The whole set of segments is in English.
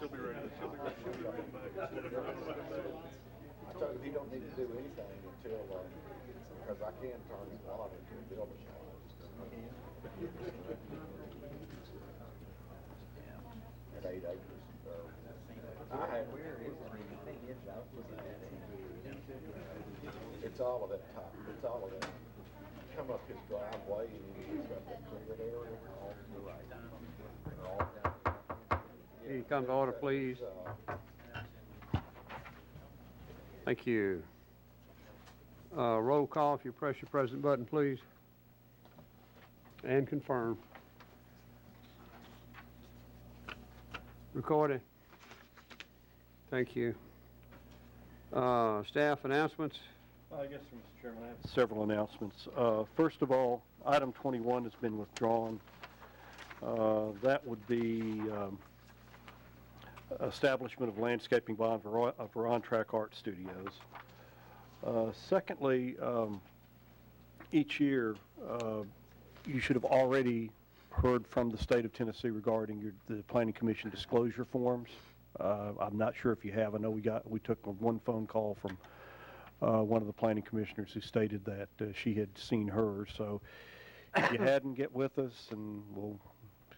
She'll be ready. She'll be ready. She'll be right back. I told him he don't need to do anything until, because I can turn his lot into a building lot. At 8 acres. I have. It's all of that top. It's all of that. Come up his driveway and he's got that cleared area all to the right. All down. Can you come to order, please? Thank you. Roll call if you press your present button, please. And confirm. Recorded. Thank you. Staff announcements. Yes, sir, Mr. Chairman. I have several announcements. First of all, item 21 has been withdrawn. That would be establishment of landscaping bond for on-track art studios. Secondly, each year you should have already heard from the state of Tennessee regarding the Planning Commission disclosure forms. I'm not sure if you have. I know we took one phone call from one of the planning commissioners who stated that she had seen hers. So if you hadn't, get with us and we'll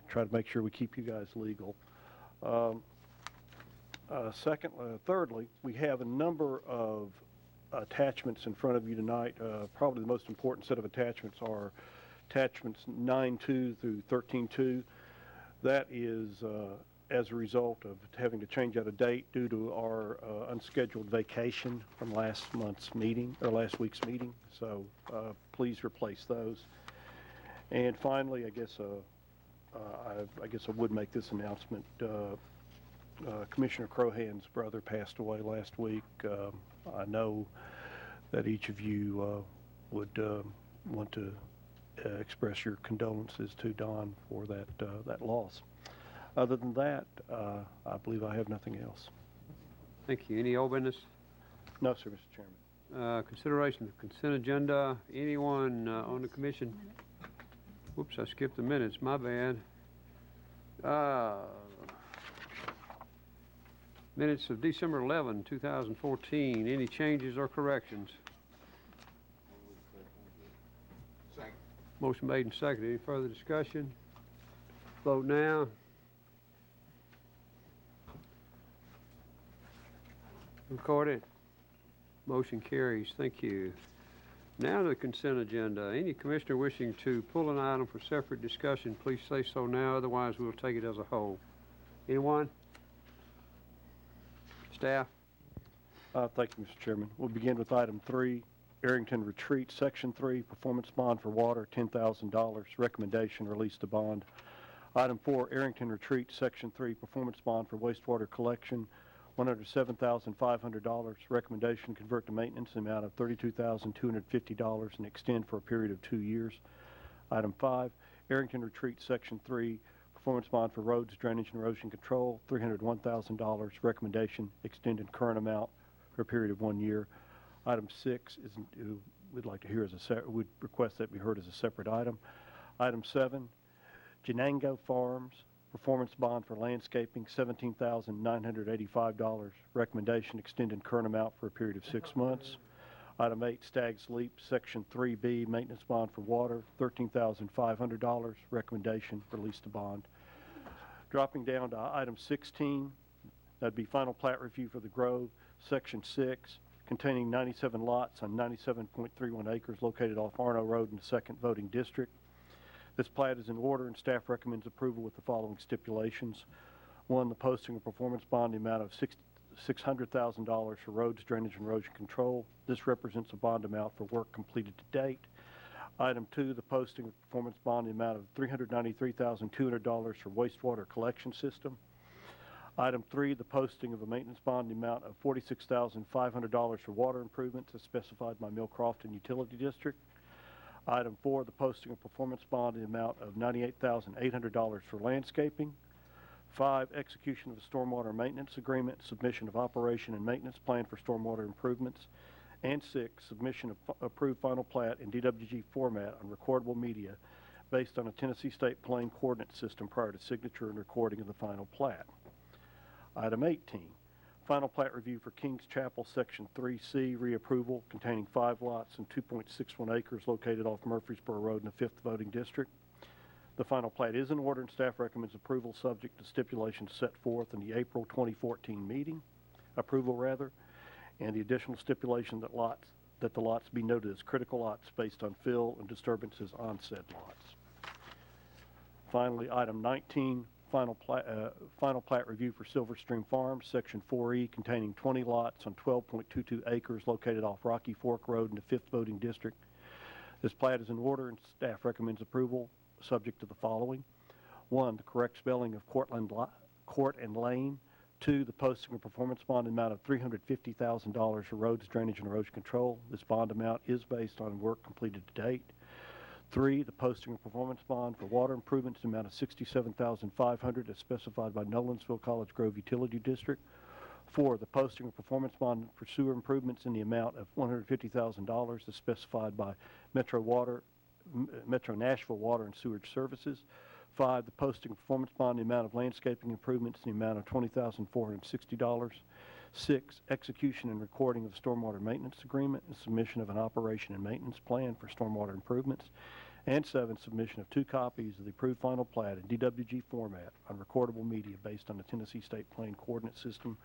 try to make sure we keep you guys legal. Thirdly, we have a number of attachments in front of you tonight. Probably the most important set of attachments are attachments 9.2 through 13.2. That is as a result of having to change out a date due to our unscheduled vacation from last week's meeting. So please replace those. And finally, I guess I would make this announcement. Commissioner Crohan's brother passed away last week. I know that each of you would want to express your condolences to Don for that loss. Other than that, I believe I have nothing else. Thank you. Any old business? No, sir, Mr. Chairman. Consideration of consent agenda. Anyone on the commission? Whoops, I skipped the minutes. My bad. Minutes of December 11, 2014. Any changes or corrections? Second. Motion made and seconded. Any further discussion? Vote now. Recorded. Motion carries. Thank you. Now to the consent agenda. Any commissioner wishing to pull an item for separate discussion, please say so now. Otherwise, we will take it as a whole. Anyone? Staff? Thank you, Mr. Chairman. We'll begin with item 3, Arrington Retreat, Section 3, performance bond for water, $10,000. Recommendation, release the bond. Item 4, Arrington Retreat, Section 3, performance bond for wastewater collection, $107,500. Recommendation, convert to maintenance in the amount of $32,250 and extend for a period of 2 years. Item 5, Arrington Retreat, Section 3, performance bond for roads, drainage, and erosion control, $301,000. Recommendation, extend in current amount for a period of 1 year. Item 6 is we'd like to hear as we'd request that be heard as a separate item. Item 7, Janango Farms, performance bond for landscaping, $17,985. Recommendation, extend in current amount for a period of 6 months. Item 8, Stag's Leap, Section 3B, maintenance bond for water, $13,500. Recommendation, release the bond. Dropping down to item 16, that'd be final plat review for the Grove, Section 6, containing 97 lots on 97.31 acres located off Arno Road in the 2nd voting district. This plat is in order and staff recommends approval with the following stipulations. 1, the posting of performance bond in the amount of $600,000 for roads, drainage, and erosion control. This represents a bond amount for work completed to date. Item 2, the posting of performance bond in the amount of $393,200 for wastewater collection system. Item 3, the posting of a maintenance bond in the amount of $46,500 for water improvements as specified by Mill Crofton Utility District. Item 4, the posting of performance bond in the amount of $98,800 for landscaping. 5, execution of a stormwater maintenance agreement, submission of operation and maintenance plan for stormwater improvements. And 6, submission of approved final plat in DWG format on recordable media based on a Tennessee State Plane Coordinate System prior to signature and recording of the final plat. Item 18, final plat review for Kings Chapel, Section 3C, reapproval containing 5 lots and 2.61 acres located off Murfreesboro Road in the 5th Voting District. The final plat is in order and staff recommends approval subject to stipulations set forth in the April 2014 meeting, and the additional stipulation that the lots be noted as critical lots based on fill and disturbances on said lots. Finally, item 19, final plat review for Silver Stream Farms, Section 4E, containing 20 lots on 12.22 acres located off Rocky Fork Road in the 5th Voting District. This plat is in order and staff recommends approval subject to the following. 1, the correct spelling of Court and Lane. 2, the posting of performance bond amount of $350,000 for roads, drainage, and erosion control. This bond amount is based on work completed to date. 3, the posting of performance bond for water improvements in the amount of $67,500 as specified by Nolensville College Grove Utility District. 4, the posting of performance bond for sewer improvements in the amount of $150,000 as specified by Metro Nashville Water and Sewerage Services. 5, the posting of performance bond in the amount of landscaping improvements in the amount of $20,460. 6, execution and recording of the stormwater maintenance agreement and submission of an operation and maintenance plan for stormwater improvements. And 7, submission of 2 copies of the approved final plat in DWG format on recordable media based on the Tennessee State Plane Coordinate System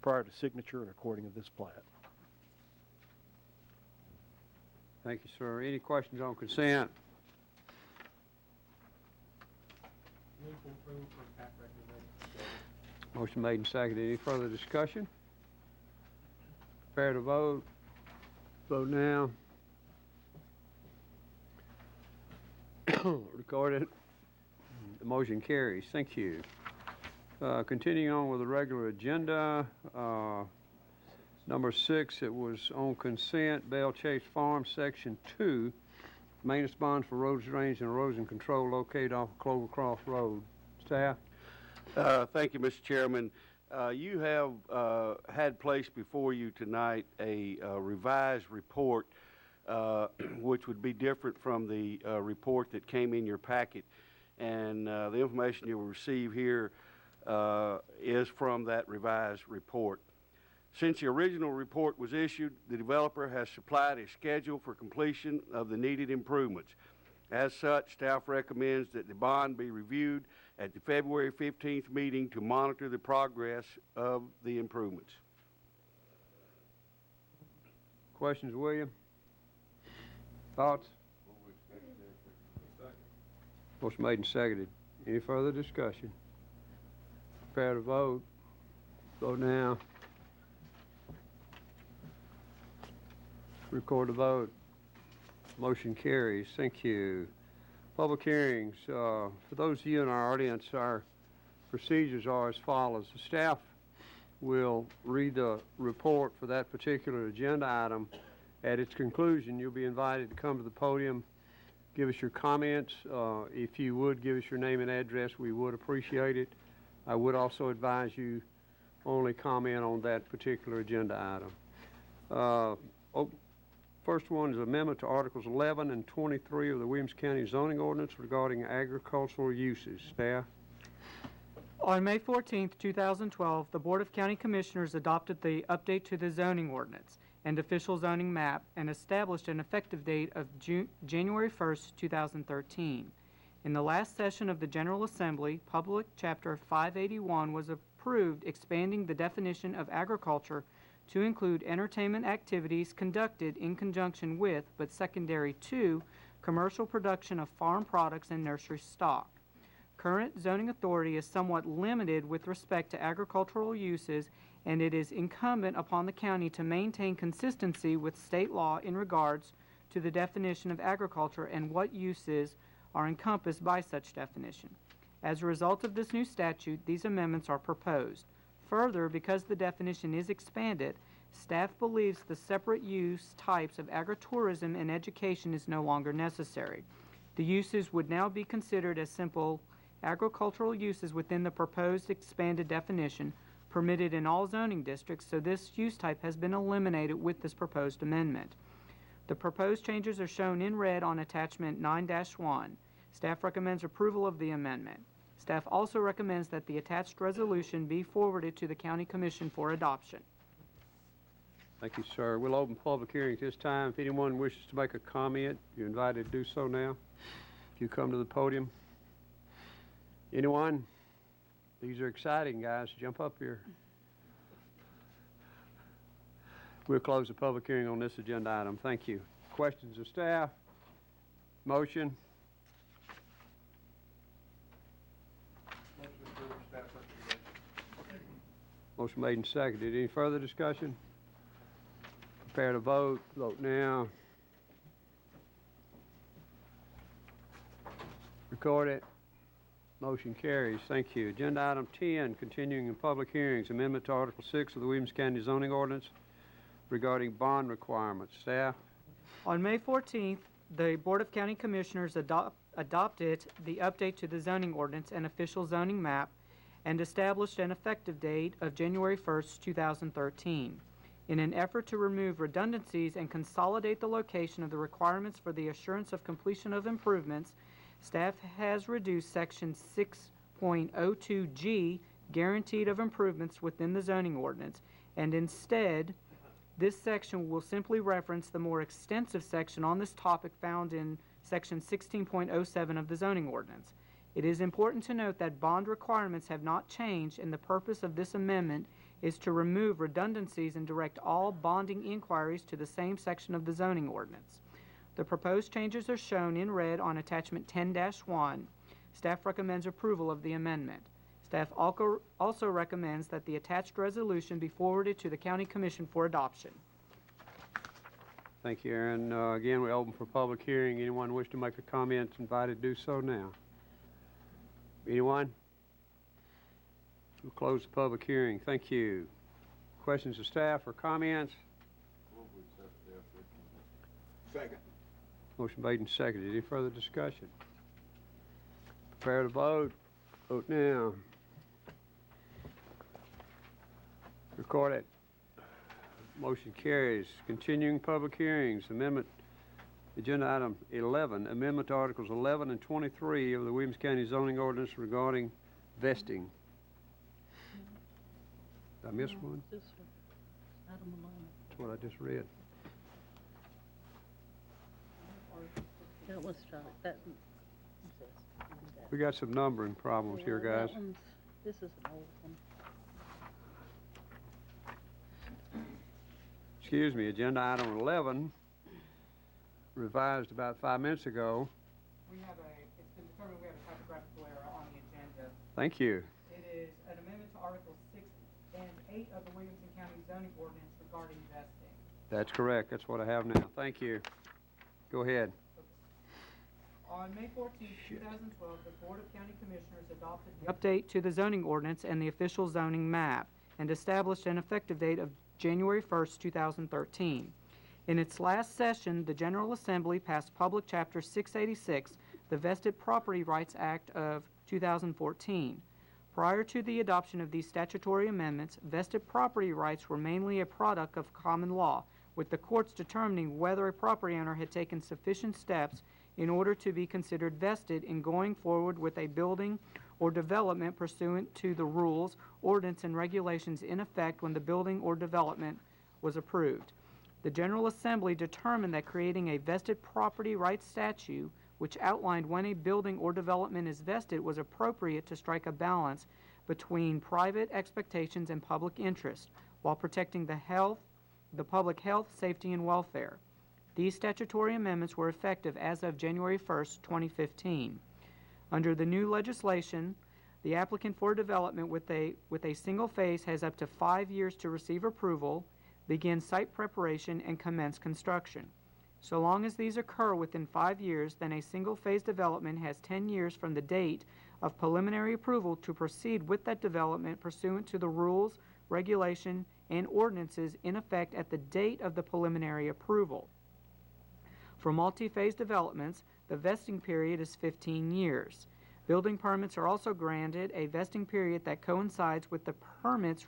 prior to signature and recording of this plat. Thank you, sir. Any questions on consent? Motion made and seconded. Any further discussion? Prepare to vote. Vote now. Record it. The motion carries. Thank you. Continuing on with the regular agenda, number 6, it was on consent, Bell Chase Farm, Section 2, maintenance bond for roads, drainage, and erosion control located off of Clovercroft Road. Staff? Thank you, Mr. Chairman. You have had placed before you tonight a revised report, which would be different from the report that came in your packet. And the information you will receive here is from that revised report. Since the original report was issued, the developer has supplied a schedule for completion of the needed improvements. As such, staff recommends that the bond be reviewed at the February 15th meeting to monitor the progress of the improvements. Questions, William? Thoughts? Motion made and seconded. Any further discussion? Prepare to vote. Vote now. Record the vote. Motion carries. Thank you. Public hearings. For those of you in our audience, our procedures are as follows. The staff will read the report for that particular agenda item. At its conclusion, you'll be invited to come to the podium, give us your comments. If you would, give us your name and address. We would appreciate it. I would also advise you only comment on that particular agenda item. First one is amendment to Articles 11 and 23 of the Williamson County Zoning Ordinance regarding agricultural uses. Staff? On May 14, 2012, the Board of County Commissioners adopted the update to the zoning ordinance and official zoning map and established an effective date of January 1, 2013. In the last session of the General Assembly, Public Chapter 581 was approved expanding the definition of agriculture to include entertainment activities conducted in conjunction with, but secondary to, commercial production of farm products and nursery stock. Current zoning authority is somewhat limited with respect to agricultural uses, and it is incumbent upon the county to maintain consistency with state law in regards to the definition of agriculture and what uses are encompassed by such definition. As a result of this new statute, these amendments are proposed. Further, because the definition is expanded, staff believes the separate use types of agritourism and education is no longer necessary. The uses would now be considered as simple agricultural uses within the proposed expanded definition permitted in all zoning districts, so this use type has been eliminated with this proposed amendment. The proposed changes are shown in red on attachment 9-1. Staff recommends approval of the amendment. Staff also recommends that the attached resolution be forwarded to the County Commission for adoption. Thank you, sir. We'll open public hearing at this time. If anyone wishes to make a comment, you're invited to do so now. If you come to the podium. Anyone? These are exciting, guys. Jump up here. We'll close the public hearing on this agenda item. Thank you. Questions of staff? Motion? Motion made and seconded. Any further discussion? Prepare to vote. Vote now. Record it. Motion carries. Thank you. Agenda item 10, continuing in public hearings, amendment to Article 6 of the Williamson County zoning ordinance regarding bond requirements. Staff? On May 14th, the Board of County Commissioners adopted the update to the zoning ordinance and official zoning map and established an effective date of January 1st, 2013. In an effort to remove redundancies and consolidate the location of the requirements for the assurance of completion of improvements, staff has reduced Section 6.02G, guaranteed of improvements within the zoning ordinance, and instead, this section will simply reference the more extensive section on this topic found in Section 16.07 of the zoning ordinance. It is important to note that bond requirements have not changed, and the purpose of this amendment is to remove redundancies and direct all bonding inquiries to the same section of the zoning ordinance. The proposed changes are shown in red on attachment 10-1. Staff recommends approval of the amendment. Staff also recommends that the attached resolution be forwarded to the County Commission for adoption. Thank you, Aaron. Again, we open for public hearing. Anyone wish to make a comment is invited to do so now. Anyone? We'll close the public hearing. Thank you. Questions of staff or comments? Second. Motion made and seconded. Any further discussion? Prepare to vote. Vote now. Record it. Motion carries. Continuing public hearings. Amendment, agenda item 11, amendment to Articles 11 and 23 of the Williamson County zoning ordinance regarding vesting. Did I miss one? This one, item 11. That's what I just read. That was that. We got some numbering problems here, guys. This is an old one. Excuse me, agenda item 11, revised about 5 minutes ago. It's been determined we have a typographical error on the agenda. Thank you. It is an amendment to Articles 6 and 8 of the Williamson County zoning ordinance regarding vesting. That's correct. That's what I have now. Thank you. Go ahead. On May 14, 2012, the Board of County Commissioners adopted the update to the zoning ordinance and the official zoning map and established an effective date of January 1st, 2013. In its last session, the General Assembly passed Public Chapter 686, the Vested Property Rights Act of 2014. Prior to the adoption of these statutory amendments, vested property rights were mainly a product of common law, with the courts determining whether a property owner had taken sufficient steps in order to be considered vested in going forward with a building or development pursuant to the rules, ordinance, and regulations in effect when the building or development was approved. The General Assembly determined that creating a vested property rights statute, which outlined when a building or development is vested, was appropriate to strike a balance between private expectations and public interest, while protecting the public health, safety, and welfare. These statutory amendments were effective as of January 1st, 2015. Under the new legislation, the applicant for development with a single phase has up to 5 years to receive approval, begin site preparation, and commence construction. So long as these occur within 5 years, then a single phase development has 10 years from the date of preliminary approval to proceed with that development pursuant to the rules, regulation, and ordinances in effect at the date of the preliminary approval. For multi-phase developments, the vesting period is 15 years. Building permits are also granted a vesting period that coincides with the permit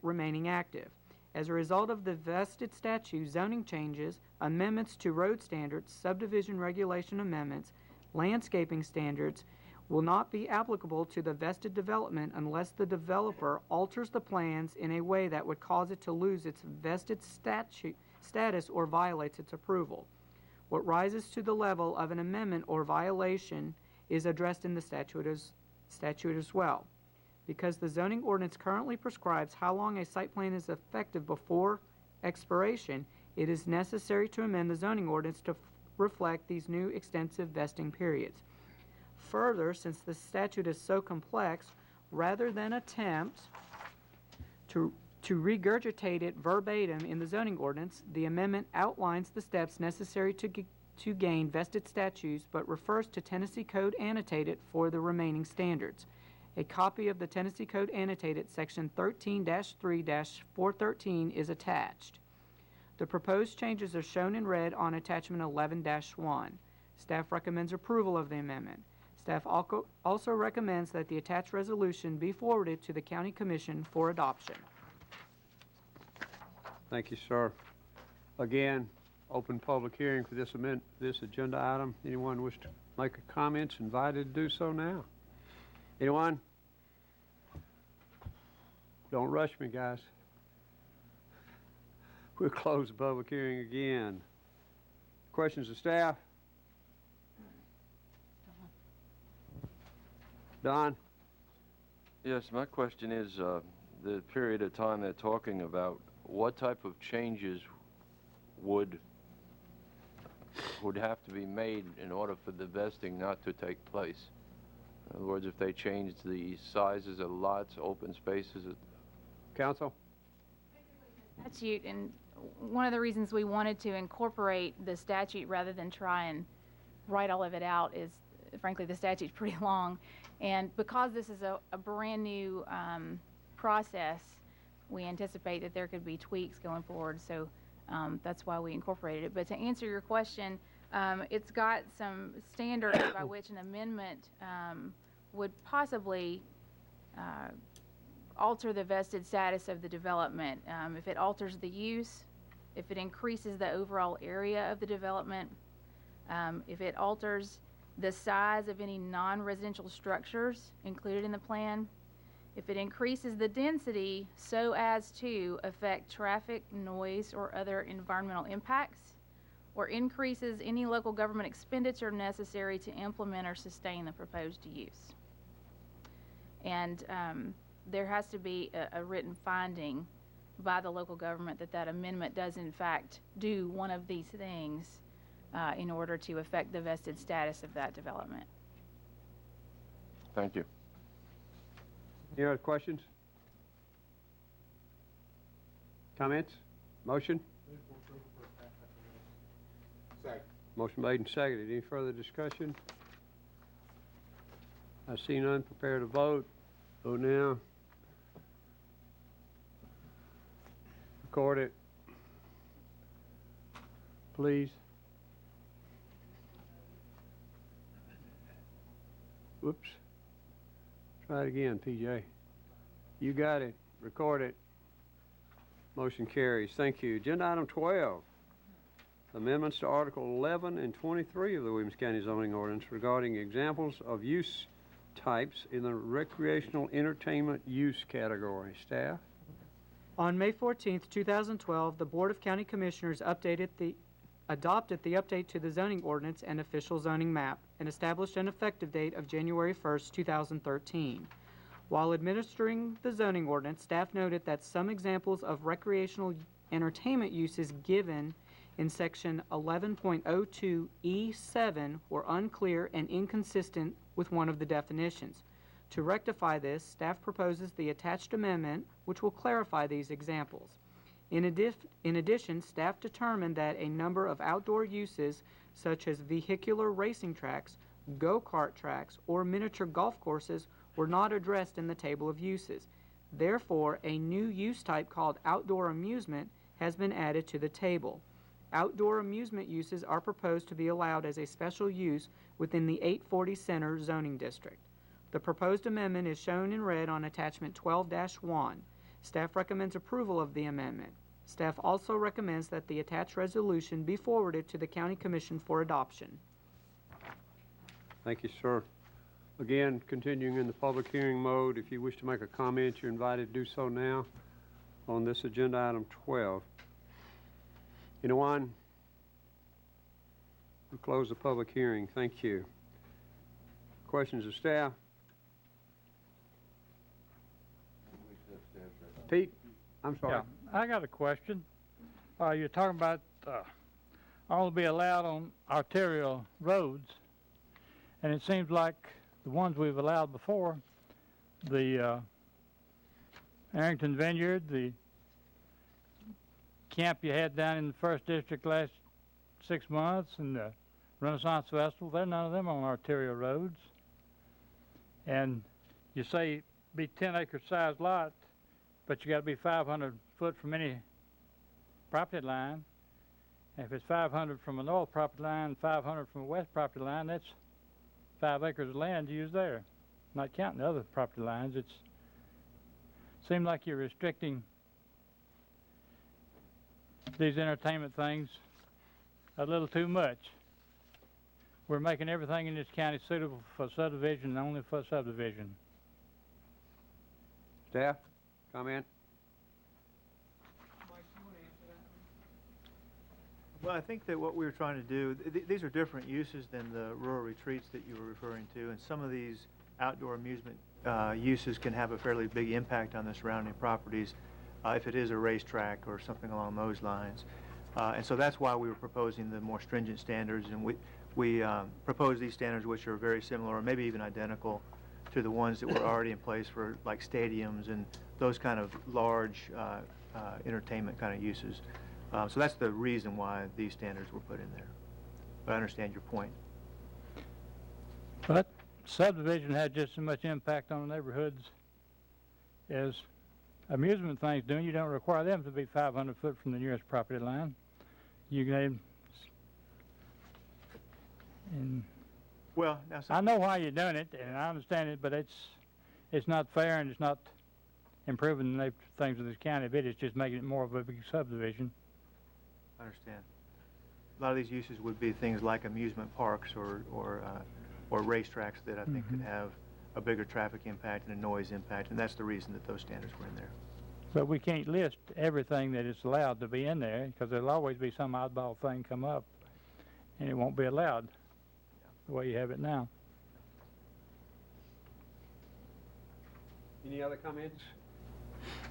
remaining active. As a result of the vested statute, zoning changes, amendments to road standards, subdivision regulation amendments, landscaping standards will not be applicable to the vested development unless the developer alters the plans in a way that would cause it to lose its vested status or violates its approval. What rises to the level of an amendment or violation is addressed in the statute as well. Because the zoning ordinance currently prescribes how long a site plan is effective before expiration, it is necessary to amend the zoning ordinance to reflect these new extensive vesting periods. Further, since the statute is so complex, rather than attempt to regurgitate it verbatim in the zoning ordinance, the amendment outlines the steps necessary to gain vested statutes, but refers to Tennessee Code annotated for the remaining standards. A copy of the Tennessee Code annotated section 13-3-413 is attached. The proposed changes are shown in red on attachment 11-1. Staff recommends approval of the amendment. Staff also recommends that the attached resolution be forwarded to the County Commission for adoption. Thank you, sir. Again, open public hearing for this agenda item. Anyone wish to make a comment, invited to do so now. Anyone? Don't rush me, guys. We'll close the public hearing again. Questions of staff? Don? Yes, my question is the period of time they're talking about, what type of changes would have to be made in order for the vesting not to take place? In other words, if they changed the sizes of lots, open spaces. Council? Statute, and one of the reasons we wanted to incorporate the statute rather than try and write all of it out is, frankly, the statute's pretty long. And because this is a brand new process, we anticipate that there could be tweaks going forward. So that's why we incorporated it. But to answer your question, it's got some standards by which an amendment would possibly alter the vested status of the development. If it alters the use, if it increases the overall area of the development, if it alters the size of any non-residential structures included in the plan, if it increases the density so as to affect traffic, noise, or other environmental impacts, or increases any local government expenditure necessary to implement or sustain the proposed use. And there has to be a written finding by the local government that that amendment does in fact do one of these things in order to affect the vested status of that development. Thank you. Any other questions? Comments? Motion? Second. Motion made and seconded. Any further discussion? I see none. Prepare to vote. Vote now. Record it. Please. Whoops. Try it again, PJ. You got it. Record it. Motion carries. Thank you. Agenda item 12. Amendments to Article 11 and 23 of the Williamson County Zoning Ordinance regarding examples of use types in the recreational entertainment use category. Staff? On May 14th, 2012, the Board of County Commissioners adopted the update to the zoning ordinance and official zoning map and established an effective date of January 1st, 2013. While administering the zoning ordinance, staff noted that some examples of recreational entertainment uses given in Section 11.02E7 were unclear and inconsistent with one of the definitions. To rectify this, staff proposes the attached amendment, which will clarify these examples. In addition, staff determined that a number of outdoor uses, such as vehicular racing tracks, go-kart tracks, or miniature golf courses, were not addressed in the table of uses. Therefore, a new use type called outdoor amusement has been added to the table. Outdoor amusement uses are proposed to be allowed as a special use within the 840 Center zoning district. The proposed amendment is shown in red on attachment 12-1. Staff recommends approval of the amendment. Staff also recommends that the attached resolution be forwarded to the County Commission for adoption. Thank you, sir. Again, continuing in the public hearing mode, if you wish to make a comment, you're invited to do so now on this agenda item 12. Anyone? We'll close the public hearing. Thank you. Questions of staff? Pete? I'm sorry. Yeah, I got a question. You're talking about only be allowed on arterial roads, and it seems like the ones we've allowed before, the Arrington Vineyard, the camp you had down in the 1st District last 6 months, and the Renaissance Festival, they're none of them on arterial roads. And you say be 10-acre size lot, but you got to be 500 foot from any property line. And if it's 500 from a north property line, 500 from a west property line, that's 5 acres of land to use there. Not counting the other property lines. It's seems like you're restricting these entertainment things a little too much. We're making everything in this county suitable for subdivision and only for subdivision. Staff? Comment? Well, I think that what we were trying to do, these are different uses than the rural retreats that you were referring to, and some of these outdoor amusement uses can have a fairly big impact on the surrounding properties if it is a racetrack or something along those lines. And so that's why we were proposing the more stringent standards, and we proposed these standards which are very similar or maybe even identical to the ones that were already in place for like stadiums and those kind of large entertainment kind of uses. So that's the reason why these standards were put in there. But I understand your point. But subdivision had just as much impact on the neighborhoods as amusement things do. You don't require them to be 500 foot from the nearest property line. You can, and well, now I know why you're doing it, and I understand it, but it's not fair, and it's not improving the things of this county. But it's just making it more of a big subdivision. I understand. A lot of these uses would be things like amusement parks or racetracks that I think could have a bigger traffic impact and a noise impact, and that's the reason that those standards were in there. But we can't list everything that is allowed to be in there, because there'll always be some oddball thing come up, and it won't be allowed the way you have it now. Any other comments?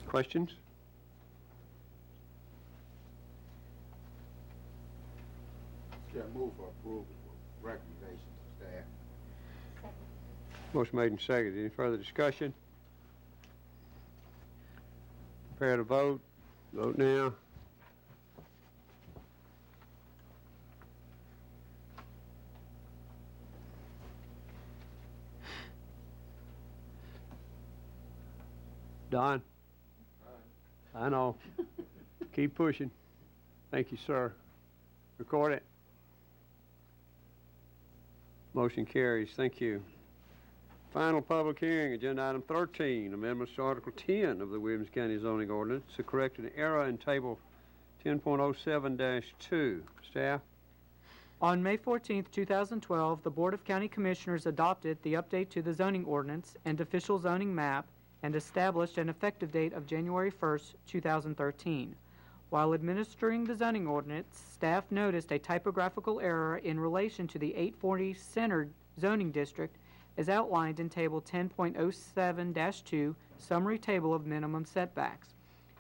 Questions? Yeah, move for approval with recommendations to staff. Motion made and seconded. Any further discussion? Prepare to vote. Vote now. Don? I know. Keep pushing. Thank you, sir. Record it. Motion carries. Thank you. Final public hearing, agenda item 13, amendments to Article 10 of the Williamson County zoning ordinance to correct an error in Table 10.07-2. Staff? On May 14th, 2012, the Board of County Commissioners adopted the update to the zoning ordinance and official zoning map and established an effective date of January 1st, 2013. While administering the zoning ordinance, staff noticed a typographical error in relation to the 840 Center zoning district as outlined in Table 10.07-2, Summary Table of Minimum Setbacks.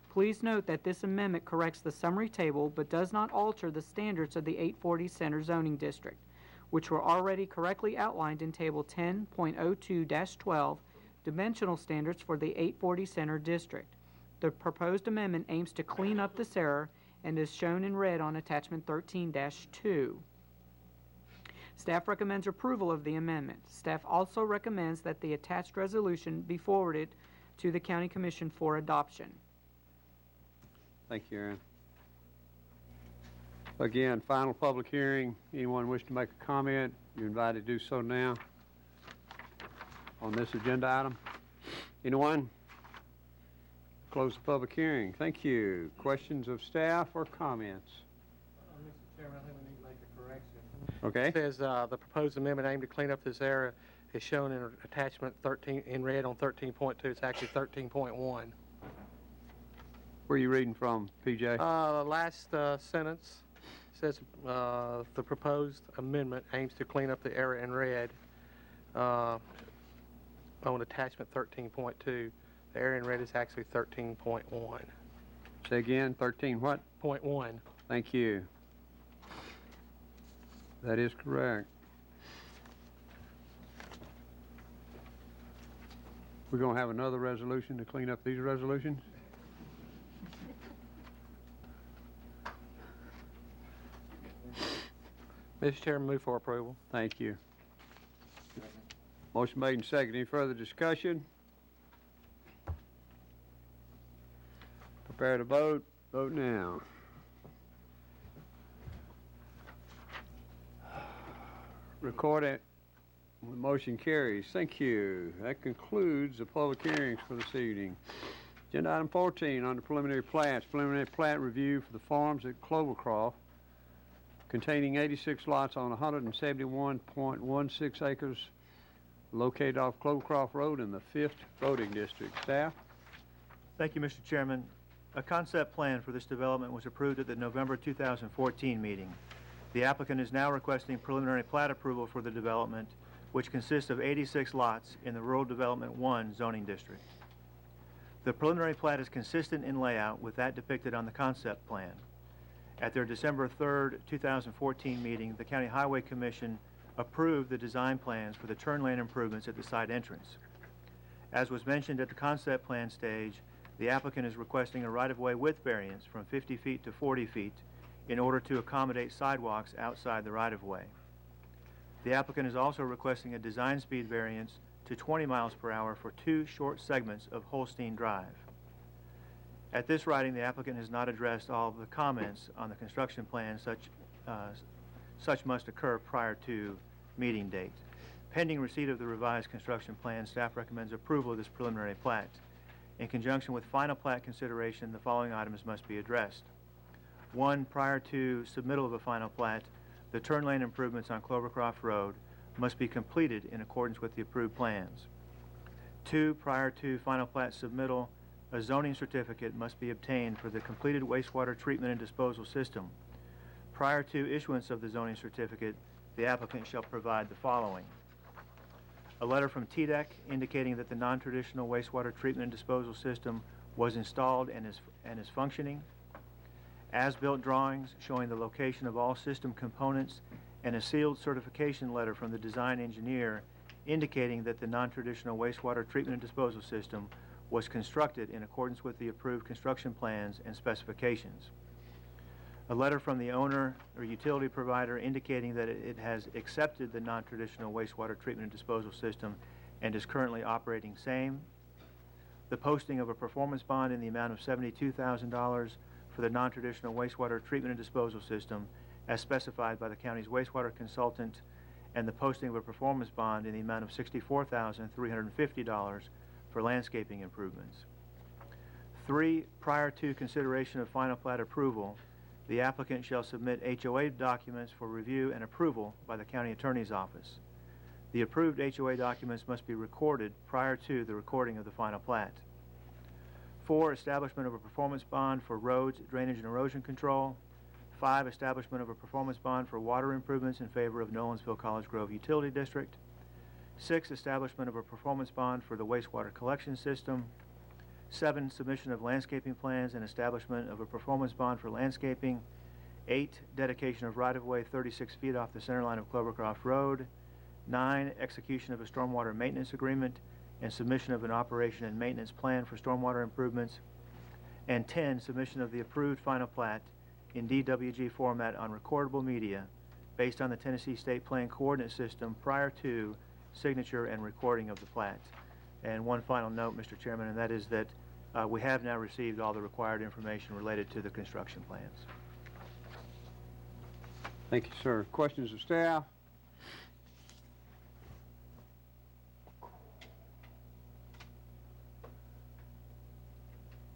Please note that this amendment corrects the summary table but does not alter the standards of the 840 Center zoning district, which were already correctly outlined in Table 10.02-12, Dimensional Standards for the 840 Center district. The proposed amendment aims to clean up this error and is shown in red on Attachment 13-2. Staff recommends approval of the amendment. Staff also recommends that the attached resolution be forwarded to the County Commission for adoption. Thank you, Aaron. Again, final public hearing. Anyone wish to make a comment, you're invited to do so now on this agenda item. Anyone? Close the public hearing. Thank you. Questions of staff or comments? Mr. Chairman, I think we need to make a correction. Okay? It says, the proposed amendment aimed to clean up this area is shown in attachment 13, in red on 13.2. It's actually 13.1. Where are you reading from, PJ? The last sentence says, the proposed amendment aims to clean up the area in red on attachment 13.2. The area in red is actually 13.1. Say again, 13 what? 0.1. Thank you. That is correct. We're going to have another resolution to clean up these resolutions? Mr. Chairman, move for approval. Thank you. Motion made and seconded. Any further discussion? Prepare to vote. Vote now. Record it. The motion carries. Thank you. That concludes the public hearings for this evening. Agenda item 14 under preliminary plats. Preliminary plat review for the farms at Clovercroft containing 86 lots on 171.16 acres located off Clovercroft Road in the 5th voting district. Staff? Thank you, Mr. Chairman. A concept plan for this development was approved at the November 2014 meeting. The applicant is now requesting preliminary plat approval for the development, which consists of 86 lots in the Rural Development 1 zoning district. The preliminary plat is consistent in layout with that depicted on the concept plan. At their December 3rd, 2014 meeting, the County Highway Commission approved the design plans for the turn lane improvements at the site entrance. As was mentioned at the concept plan stage, the applicant is requesting a right-of-way width variance from 50 feet to 40 feet in order to accommodate sidewalks outside the right-of-way. The applicant is also requesting a design speed variance to 20 miles per hour for 2 short segments of Holstein Drive. At this writing, the applicant has not addressed all of the comments on the construction plan. Such must occur prior to meeting date. Pending receipt of the revised construction plan, staff recommends approval of this preliminary plat. In conjunction with final plat consideration, the following items must be addressed. 1, prior to submittal of a final plat, the turn lane improvements on Clovercroft Road must be completed in accordance with the approved plans. 2, prior to final plat submittal, a zoning certificate must be obtained for the completed wastewater treatment and disposal system. Prior to issuance of the zoning certificate, the applicant shall provide the following: a letter from TDEC indicating that the non-traditional wastewater treatment and disposal system was installed and is functioning, as-built drawings showing the location of all system components, and a sealed certification letter from the design engineer indicating that the non-traditional wastewater treatment and disposal system was constructed in accordance with the approved construction plans and specifications. A letter from the owner or utility provider indicating that it has accepted the non-traditional wastewater treatment and disposal system and is currently operating same. The posting of a performance bond in the amount of $72,000 for the non-traditional wastewater treatment and disposal system as specified by the county's wastewater consultant, and the posting of a performance bond in the amount of $64,350 for landscaping improvements. 3, prior to consideration of final plat approval, the applicant shall submit HOA documents for review and approval by the county attorney's office. The approved HOA documents must be recorded prior to the recording of the final plat. 4, establishment of a performance bond for roads, drainage, and erosion control. 5, establishment of a performance bond for water improvements in favor of Nolensville College Grove Utility District. 6, establishment of a performance bond for the wastewater collection system. 7, submission of landscaping plans and establishment of a performance bond for landscaping. 8, dedication of right-of-way 36 feet off the center line of Clovercroft Road. 9, execution of a stormwater maintenance agreement and submission of an operation and maintenance plan for stormwater improvements. And 10, submission of the approved final plat in DWG format on recordable media based on the Tennessee State Plan Coordinate System prior to signature and recording of the plat. And one final note, Mr. Chairman, and that is that we have now received all the required information related to the construction plans. Thank you, sir. Questions of staff?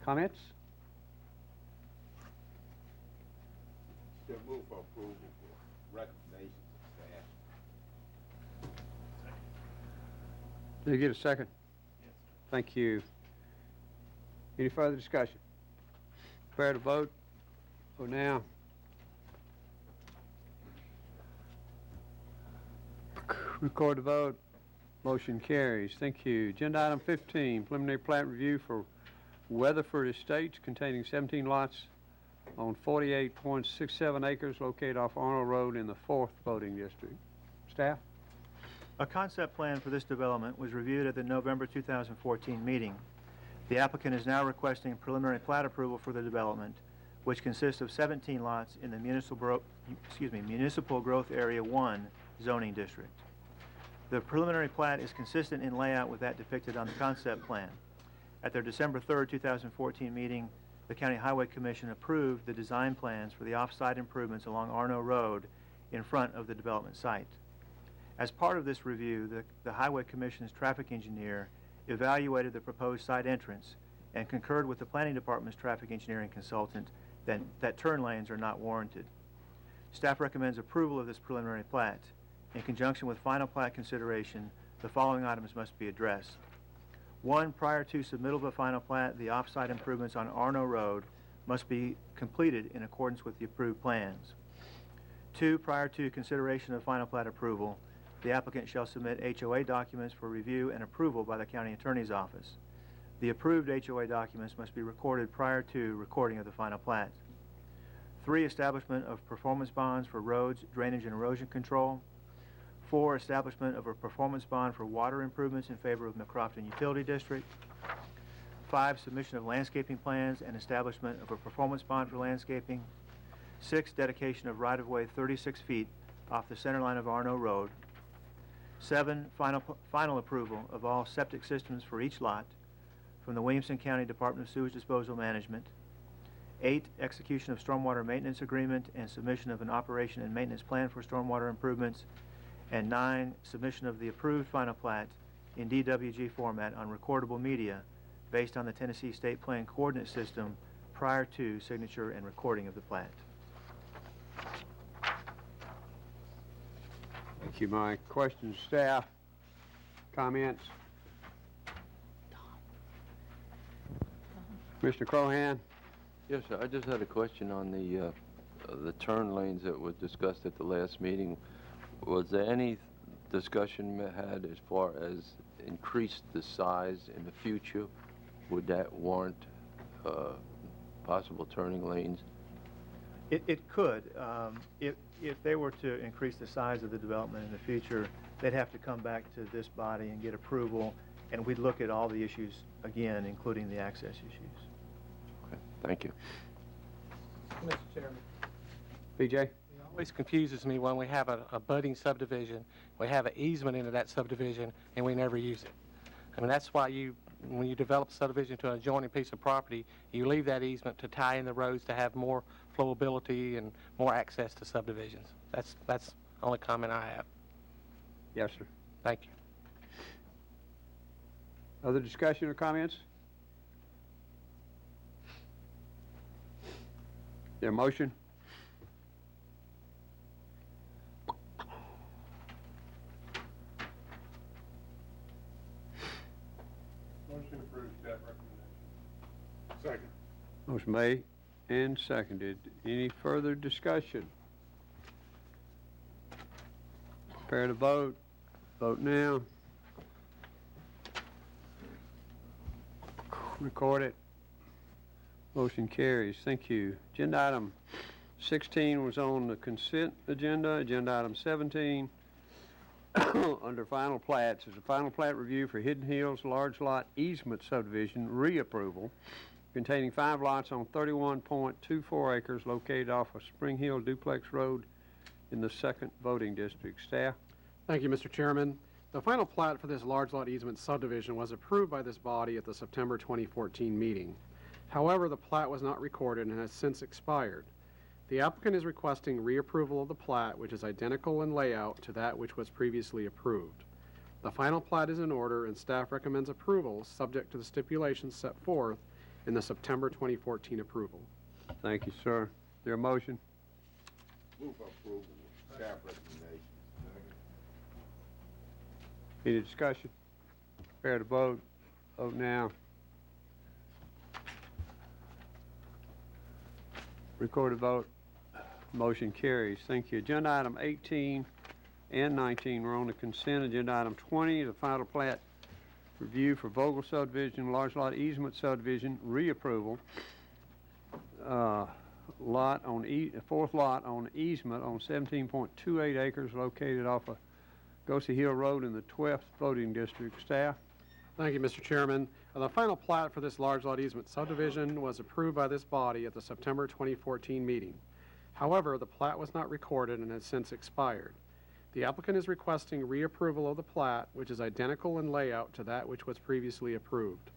Comments? Still move for approval for recommendations of Did you get a second? Thank you. Any further discussion? Prepare to vote? Vote now. Record the vote. Motion carries. Thank you. Agenda item 15, preliminary plat review for Weatherford Estates containing 17 lots on 48.67 acres located off Arnold Road in the 4th voting district. Staff? A concept plan for this development was reviewed at the November 2014 meeting. The applicant is now requesting preliminary plat approval for the development, which consists of 17 lots in the Municipal Growth Area 1 zoning district. The preliminary plat is consistent in layout with that depicted on the concept plan. At their December 3rd, 2014 meeting, the County Highway Commission approved the design plans for the off-site improvements along Arno Road in front of the development site. As part of this review, the Highway Commission's traffic engineer evaluated the proposed site entrance and concurred with the Planning Department's traffic engineering consultant that turn lanes are not warranted. Staff recommends approval of this preliminary plat. In conjunction with final plat consideration, the following items must be addressed. 1, prior to submittal of a final plat, the off-site improvements on Arno Road must be completed in accordance with the approved plans. 2, prior to consideration of final plat approval, the applicant shall submit HOA documents for review and approval by the County Attorney's Office. The approved HOA documents must be recorded prior to recording of the final plat. 3, establishment of performance bonds for roads, drainage, and erosion control. 4, establishment of a performance bond for water improvements in favor of McCrofton Utility District. 5, submission of landscaping plans and establishment of a performance bond for landscaping. 6, dedication of right-of-way 36 feet off the center line of Arno Road. 7, final approval of all septic systems for each lot from the Williamson County Department of Sewage Disposal Management. 8, execution of stormwater maintenance agreement and submission of an operation and maintenance plan for stormwater improvements. And 9, submission of the approved final plat in DWG format on recordable media based on the Tennessee State Plan Coordinate System prior to signature and recording of the plat. Thank you, Mike. Questions, staff? Comments? Mr. Crohan? Yes, sir. I just had a question on the turn lanes that was discussed at the last meeting. Was there any discussion had as far as increase the size in the future? Would that warrant possible turning lanes? It could. If they were to increase the size of the development in the future, they'd have to come back to this body and get approval, and we'd look at all the issues again, including the access issues. Okay, thank you. Mr. Chairman. BJ? It always confuses me when we have a budding subdivision, we have an easement into that subdivision, and we never use it. I mean, that's why when you develop a subdivision to an adjoining piece of property, you leave that easement to tie in the roads to have more flowability and more access to subdivisions. That's the only comment I have. Yes, sir. Thank you. Other discussion or comments? Their motion? Motion approved, staff recommendation. Second. Motion made and seconded. Any further discussion? Prepare to vote. Vote now. Record it. Motion carries. Thank you. Agenda item 16 was on the consent agenda. Agenda item 17 under final plats is a final plat review for Hidden Hills Large Lot Easement Subdivision reapproval containing 5 lots on 31.24 acres located off of Spring Hill Duplex Road in the 2nd voting district. Staff? Thank you, Mr. Chairman. The final plat for this large lot easement subdivision was approved by this body at the September 2014 meeting. However, the plat was not recorded and has since expired. The applicant is requesting reapproval of the plat, which is identical in layout to that which was previously approved. The final plat is in order and staff recommends approval subject to the stipulations set forth in the September 2014 approval. Thank you, sir. Is there a motion? Move for approval, staff recommendation. Any discussion? Prepare to vote. Vote now. Recorded vote. Motion carries. Thank you. Agenda item 18 and 19 were on the consent. Agenda item 20, the final plat review for Vogel subdivision, large lot easement subdivision, reapproval. Fourth lot on easement on 17.28 acres located off of Gossey Hill Road in the 12th voting district. Staff. Thank you, Mr. Chairman. The final plat for this large lot easement subdivision was approved by this body at the September 2014 meeting. However, the plat was not recorded and has since expired. The applicant is requesting reapproval of the plat, which is identical in layout to that which was previously approved.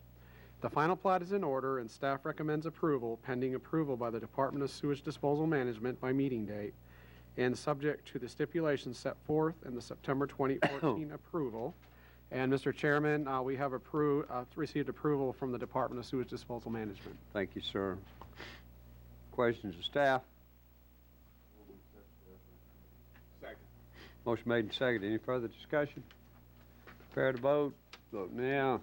The final plat is in order, and staff recommends approval pending approval by the Department of Sewage Disposal Management by meeting date, and subject to the stipulations set forth in the September 2014 approval. And Mr. Chairman, we have received approval from the Department of Sewage Disposal Management. Thank you, sir. Questions of staff? Second. Motion made and seconded. Any further discussion? Prepare to vote. Vote now.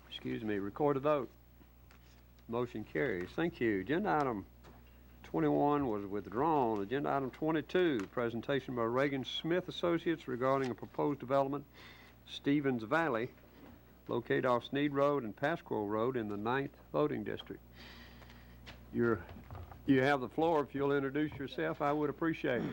Excuse me. Record a vote. Motion carries. Thank you. Agenda item 21 was withdrawn. Agenda item 22, presentation by Reagan Smith Associates regarding a proposed development, Stevens Valley, located off Sneed Road and Pasquo Road in the 9th voting district. You have the floor. If you'll introduce yourself, I would appreciate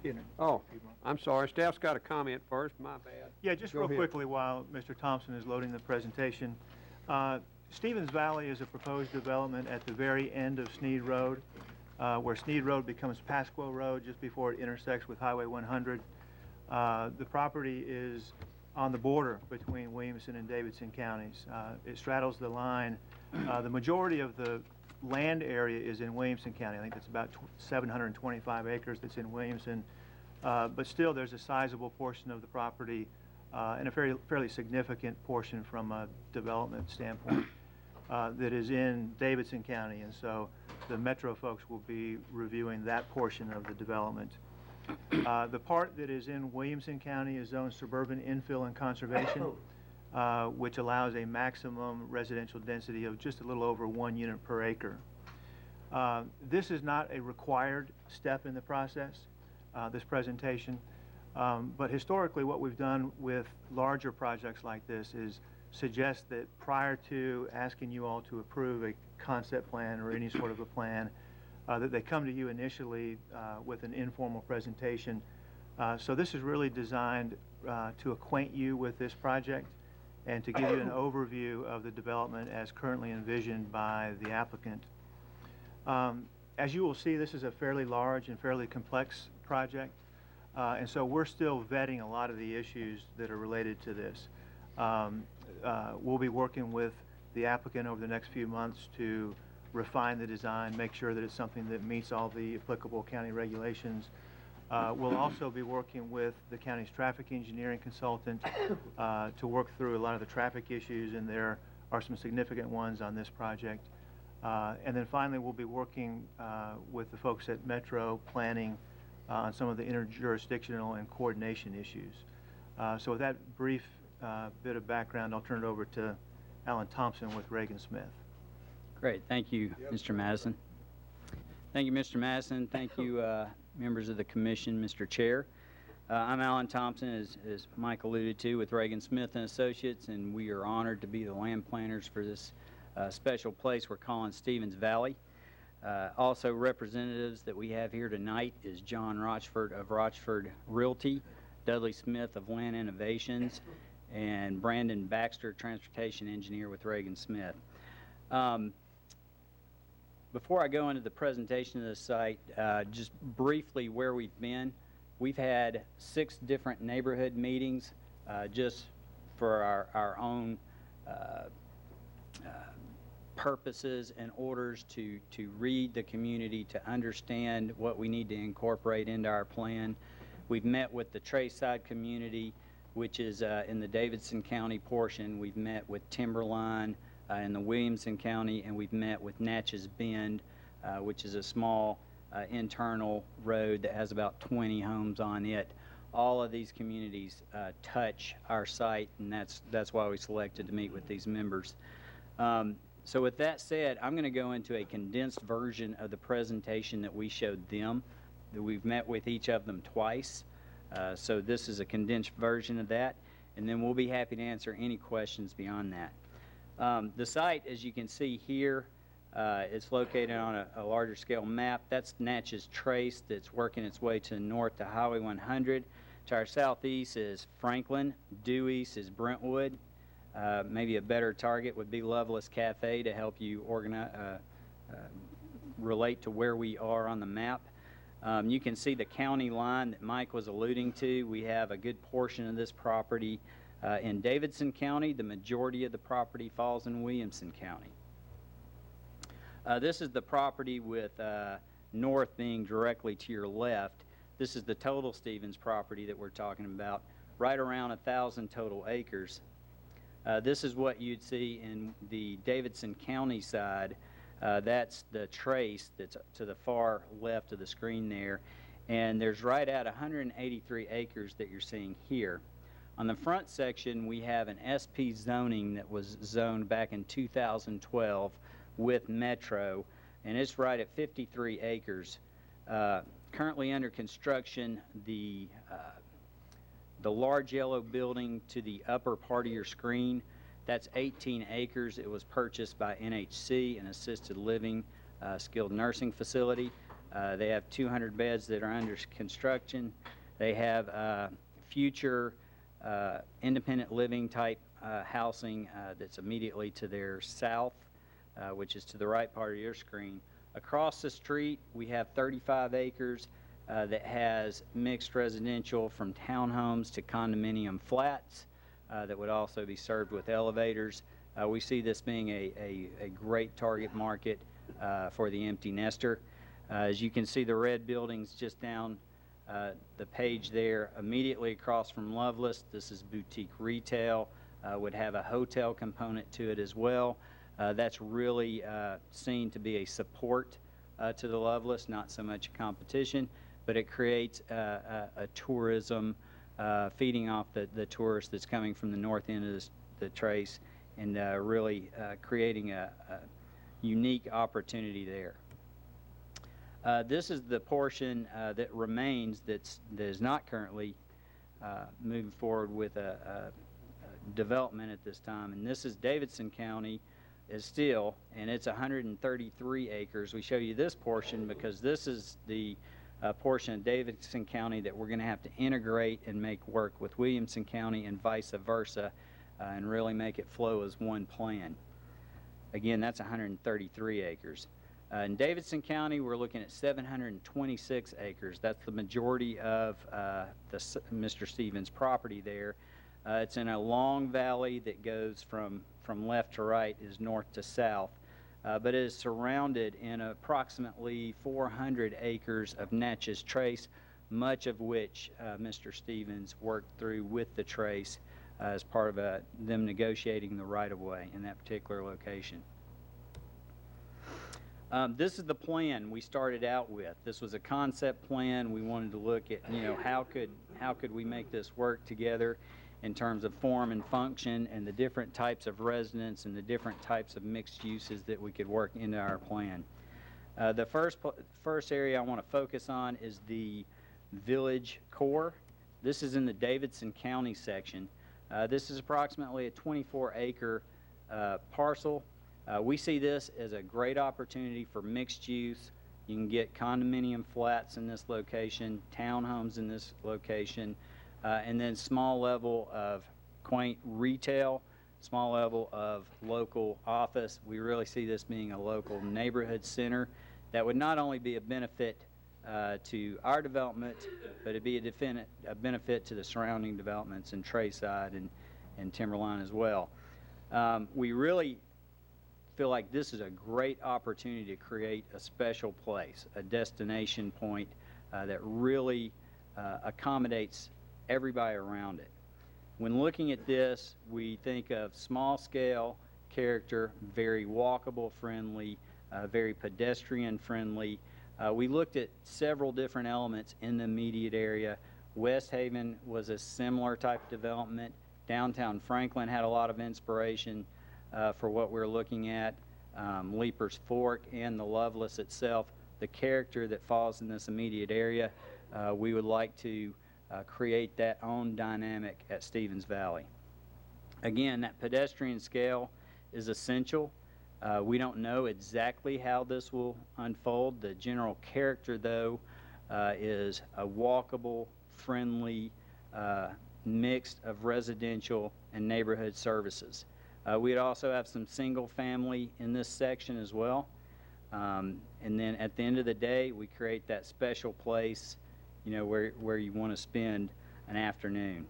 it. Oh, I'm sorry. Staff's got a comment first. My bad. Yeah, just Go real ahead. quickly while Mr. Thompson is loading the presentation. Stevens Valley is a proposed development at the very end of Sneed Road, where Sneed Road becomes Pasquo Road just before it intersects with Highway 100. The property is on the border between Williamson and Davidson counties. It straddles the line. The majority of the land area is in Williamson County. I think that's about 725 acres that's in Williamson. But still, there's a sizable portion of the property and a fairly significant portion from a development standpoint that is in Davidson County. And so the Metro folks will be reviewing that portion of the development. The part that is in Williamson County is zoned suburban infill and conservation, which allows a maximum residential density of just a little over 1 unit per acre. This is not a required step in the process, this presentation, but historically what we've done with larger projects like this is suggest that prior to asking you all to approve a concept plan or any sort of a plan, that they come to you initially with an informal presentation. So this is really designed to acquaint you with this project and to give you an overview of the development as currently envisioned by the applicant. As you will see, this is a fairly large and fairly complex project, and so we're still vetting a lot of the issues that are related to this. We'll be working with the applicant over the next few months to refine the design, make sure that it's something that meets all the applicable county regulations. We'll also be working with the county's traffic engineering consultant to work through a lot of the traffic issues, and there are some significant ones on this project. And then finally, we'll be working with the folks at Metro Planning on some of the interjurisdictional and coordination issues. So with that brief bit of background, I'll turn it over to Alan Thompson with Reagan Smith. Great. Thank you, Mr. Madison. Thank you, Mr. Madison. Thank you, members of the commission, Mr. Chair. I'm Alan Thompson, as Mike alluded to, with Reagan Smith and Associates, and we are honored to be the land planners for this special place we're calling Stevens Valley. Also representatives that we have here tonight is John Rochford of Rochford Realty, Dudley Smith of Land Innovations, and Brandon Baxter, Transportation Engineer with Reagan Smith. Before I go into the presentation of the site, just briefly where we've been. We've had 6 different neighborhood meetings just for our own purposes and orders to read the community, to understand what we need to incorporate into our plan. We've met with the Trayside community, which is in the Davidson County portion. We've met with Timberline in the Williamson County, and we've met with Natchez Bend, which is a small internal road that has about 20 homes on it. All of these communities touch our site, and that's why we selected to meet with these members. So with that said, I'm going to go into a condensed version of the presentation that we showed them, that we've met with each of them twice. So this is a condensed version of that, and then we'll be happy to answer any questions beyond that. The site, as you can see here, it's located on a larger scale map. That's Natchez Trace that's working its way to the north to Highway 100. To our southeast is Franklin. Due east is Brentwood. Maybe a better target would be Loveless Cafe to help you relate to where we are on the map. You can see the county line that Mike was alluding to. We have a good portion of this property in Davidson County. The majority of the property falls in Williamson County. This is the property with north being directly to your left. This is the total Stevens property that we're talking about, right around 1,000 total acres. This is what you'd see in the Davidson County side. That's the trace that's to the far left of the screen there. And there's right at 183 acres that you're seeing here. On the front section, we have an SP zoning that was zoned back in 2012 with Metro, and it's right at 53 acres. Currently under construction, the large yellow building to the upper part of your screen, that's 18 acres. It was purchased by NHC, an assisted living skilled nursing facility. They have 200 beds that are under construction. They have future independent living type housing that's immediately to their south, which is to the right part of your screen. Across the street, we have 35 acres that has mixed residential from townhomes to condominium flats that would also be served with elevators. We see this being a great target market for the empty nester. As you can see, the red buildings just down the page there, immediately across from Loveless. This is boutique retail, would have a hotel component to it as well. That's really seen to be a support to the Loveless, not so much a competition, but it creates a tourism feeding off the tourists that's coming from the north end of the trace, and really creating a unique opportunity there. This is the portion that remains that is not currently moving forward with a development at this time, and this is Davidson County is still, and it's 133 acres. We show you this portion because this is the portion of Davidson County that we're going to have to integrate and make work with Williamson County and vice versa, and really make it flow as one plan. Again, that's 133 acres. In Davidson County, we're looking at 726 acres. That's the majority of Mr. Stevens' property there. It's in a long valley that goes from left to right, is north to south, but it is surrounded in approximately 400 acres of Natchez Trace, much of which Mr. Stevens worked through with the Trace as part of them negotiating the right-of-way in that particular location. This is the plan we started out with. This was a concept plan. We wanted to look at, how could we make this work together in terms of form and function and the different types of residents and the different types of mixed uses that we could work into our plan. The first area I want to focus on is the village core. This is in the Davidson County section. This is approximately a 24-acre parcel. We see this as a great opportunity for mixed use. You can get condominium flats in this location, townhomes in this location, and then small level of quaint retail, small level of local office. We really see this being a local neighborhood center that would not only be a benefit to our development, but it'd be a benefit to the surrounding developments in Trayside and Timberline as well. We really feel like this is a great opportunity to create a special place, a destination point that really accommodates everybody around it. When looking at this, we think of small scale character, very walkable friendly, very pedestrian friendly, We looked at several different elements in the immediate area. West Haven was a similar type of development. Downtown Franklin had a lot of inspiration for what we're looking at. Leapers Fork and the Loveless itself, the character that falls in this immediate area, we would like to create that own dynamic at Stevens Valley. Again, that pedestrian scale is essential. We don't know exactly how this will unfold. The general character, though, is a walkable, friendly mix of residential and neighborhood services. We'd also have some single family in this section as well. And then at the end of the day, we create that special place, you know, where you want to spend an afternoon.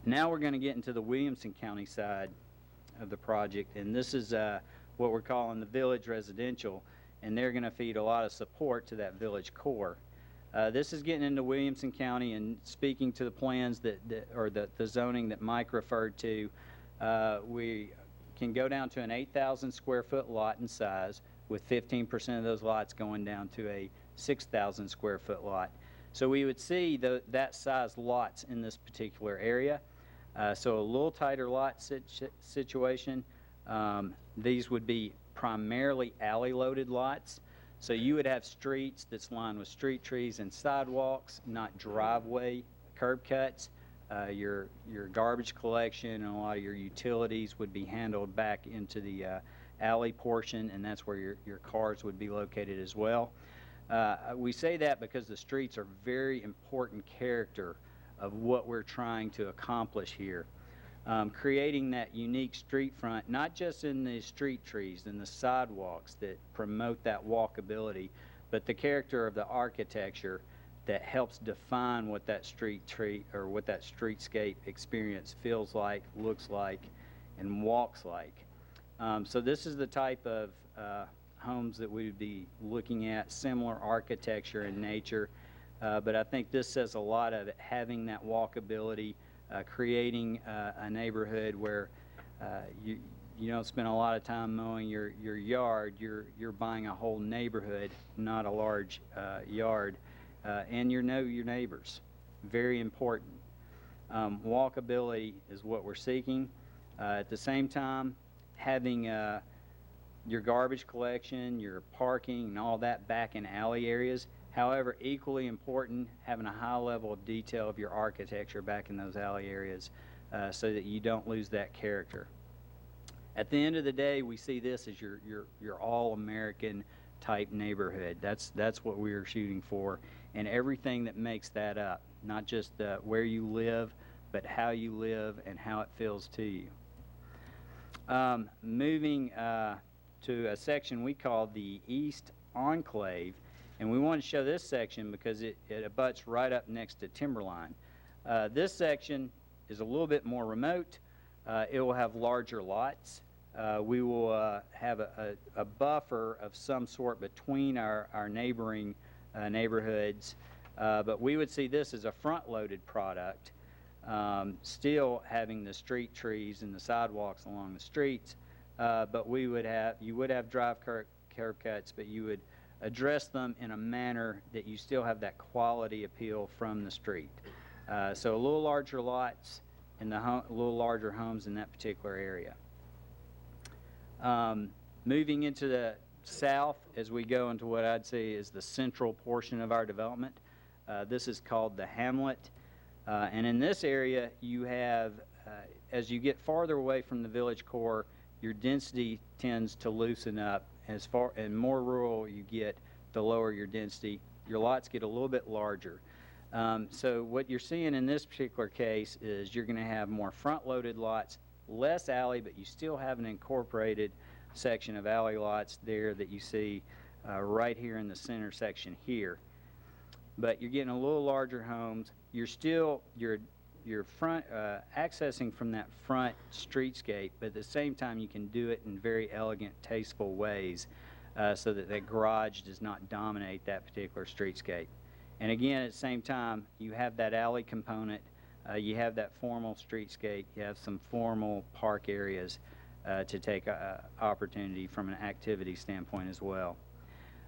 Now we're going to get into the Williamson County side of the project, and this is what we're calling the village residential, and they're going to feed a lot of support to that village core. This is getting into Williamson County and speaking to the plans the zoning that Mike referred to. We can go down to an 8,000 square foot lot in size, with 15% of those lots going down to a 6,000 square foot lot. So we would see that size lots in this particular area. So a little tighter lot situation. These would be primarily alley-loaded lots. So you would have streets that's lined with street trees and sidewalks, not driveway curb cuts. Your garbage collection and a lot of your utilities would be handled back into the alley portion, and that's where your cars would be located as well. We say that because the streets are very important character of what we're trying to accomplish here. Creating that unique street front, not just in the street trees and the sidewalks that promote that walkability, but the character of the architecture that helps define what that street tree or what that streetscape experience feels like, looks like, and walks like. So this is the type of homes that we would be looking at, similar architecture and nature, but I think this says a lot of it, having that walkability, creating a neighborhood where you don't spend a lot of time mowing your yard. You're buying a whole neighborhood, not a large yard, and you know your neighbors. Very important. Walkability is what we're seeking. At the same time, having your garbage collection, your parking, and all that back in alley areas. However, equally important, having a high level of detail of your architecture back in those alley areas so that you don't lose that character. At the end of the day, we see this as your all-American type neighborhood. That's what we are shooting for, and everything that makes that up, not just where you live, but how you live and how it feels to you. Moving to a section we call the East Enclave, and we want to show this section because it abuts right up next to Timberline. This section is a little bit more remote. It will have larger lots. We will have a buffer of some sort between our neighboring neighborhoods, but we would see this as a front-loaded product, still having the street trees and the sidewalks along the streets, but you would have drive curb cuts, but you would address them in a manner that you still have that quality appeal from the street. So a little larger lots and a little larger homes in that particular area. Moving into the south as we go into what I'd say is the central portion of our development. This is called the Hamlet. And in this area you have, as you get farther away from the village core, your density tends to loosen up. As far and more rural you get, the lower your density. Your lots get a little bit larger. So what you're seeing in this particular case is you're going to have more front-loaded lots, less alley, but you still have an incorporated section of alley lots there that you see right here in the center section here. But you're getting a little larger homes. You're still your front accessing from that front streetscape, but at the same time you can do it in very elegant, tasteful ways so that the garage does not dominate that particular streetscape. And again, at the same time, you have that alley component, you have that formal streetscape, you have some formal park areas to take opportunity from an activity standpoint as well.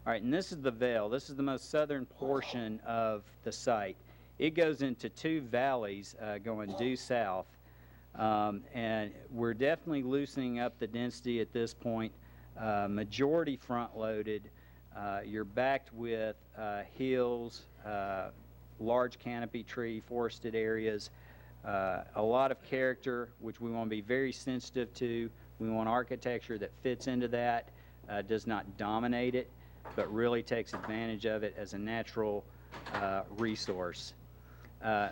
All right, and this is the Vale. This is the most southern portion of the site. It goes into two valleys going due south, and we're definitely loosening up the density at this point. Majority front-loaded. You're backed with hills, large canopy tree, forested areas, a lot of character, which we want to be very sensitive to. We want architecture that fits into that, does not dominate it, but really takes advantage of it as a natural resource.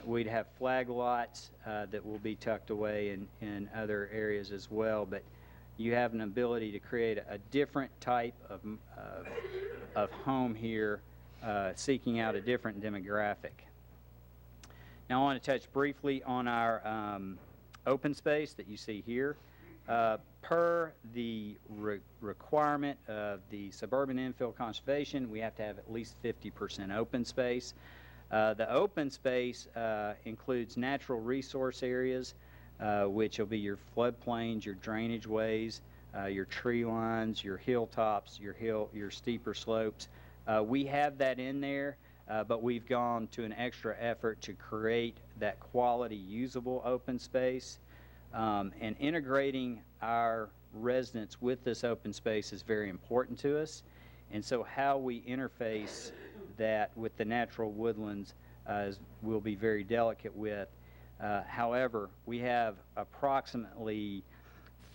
We'd have flag lots that will be tucked away in other areas as well, but you have an ability to create a different type of home here, seeking out a different demographic. Now I want to touch briefly on our open space that you see here. Per the requirement of the suburban infill conservation, we have to have at least 50% open space. The open space includes natural resource areas, which will be your floodplains, your drainage ways, your tree lines, your hilltops, your steeper slopes. We have that in there, but we've gone to an extra effort to create that quality usable open space. And integrating our residents with this open space is very important to us. And so how we interface that with the natural woodlands we'll be very delicate with. However, we have approximately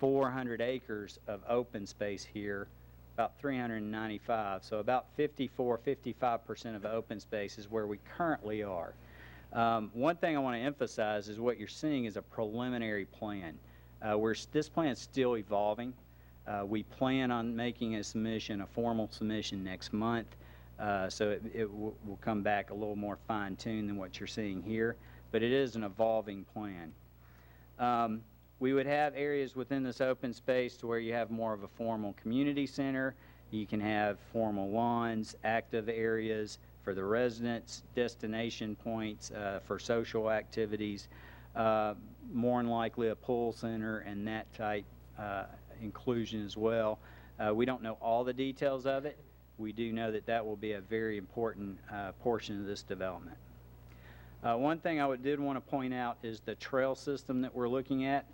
400 acres of open space here, about 395. So about 55% of open space is where we currently are. One thing I want to emphasize is what you're seeing is a preliminary plan. This plan is still evolving. We plan on making a formal submission next month, so it will come back a little more fine-tuned than what you're seeing here, but it is an evolving plan. We would have areas within this open space to where you have more of a formal community center. You can have formal lawns, active areas for the residents, destination points for social activities, more than likely a pool center and that type inclusion as well. We don't know all the details of it. We do know that that will be a very important portion of this development. One thing I did want to point out is the trail system that we're looking at.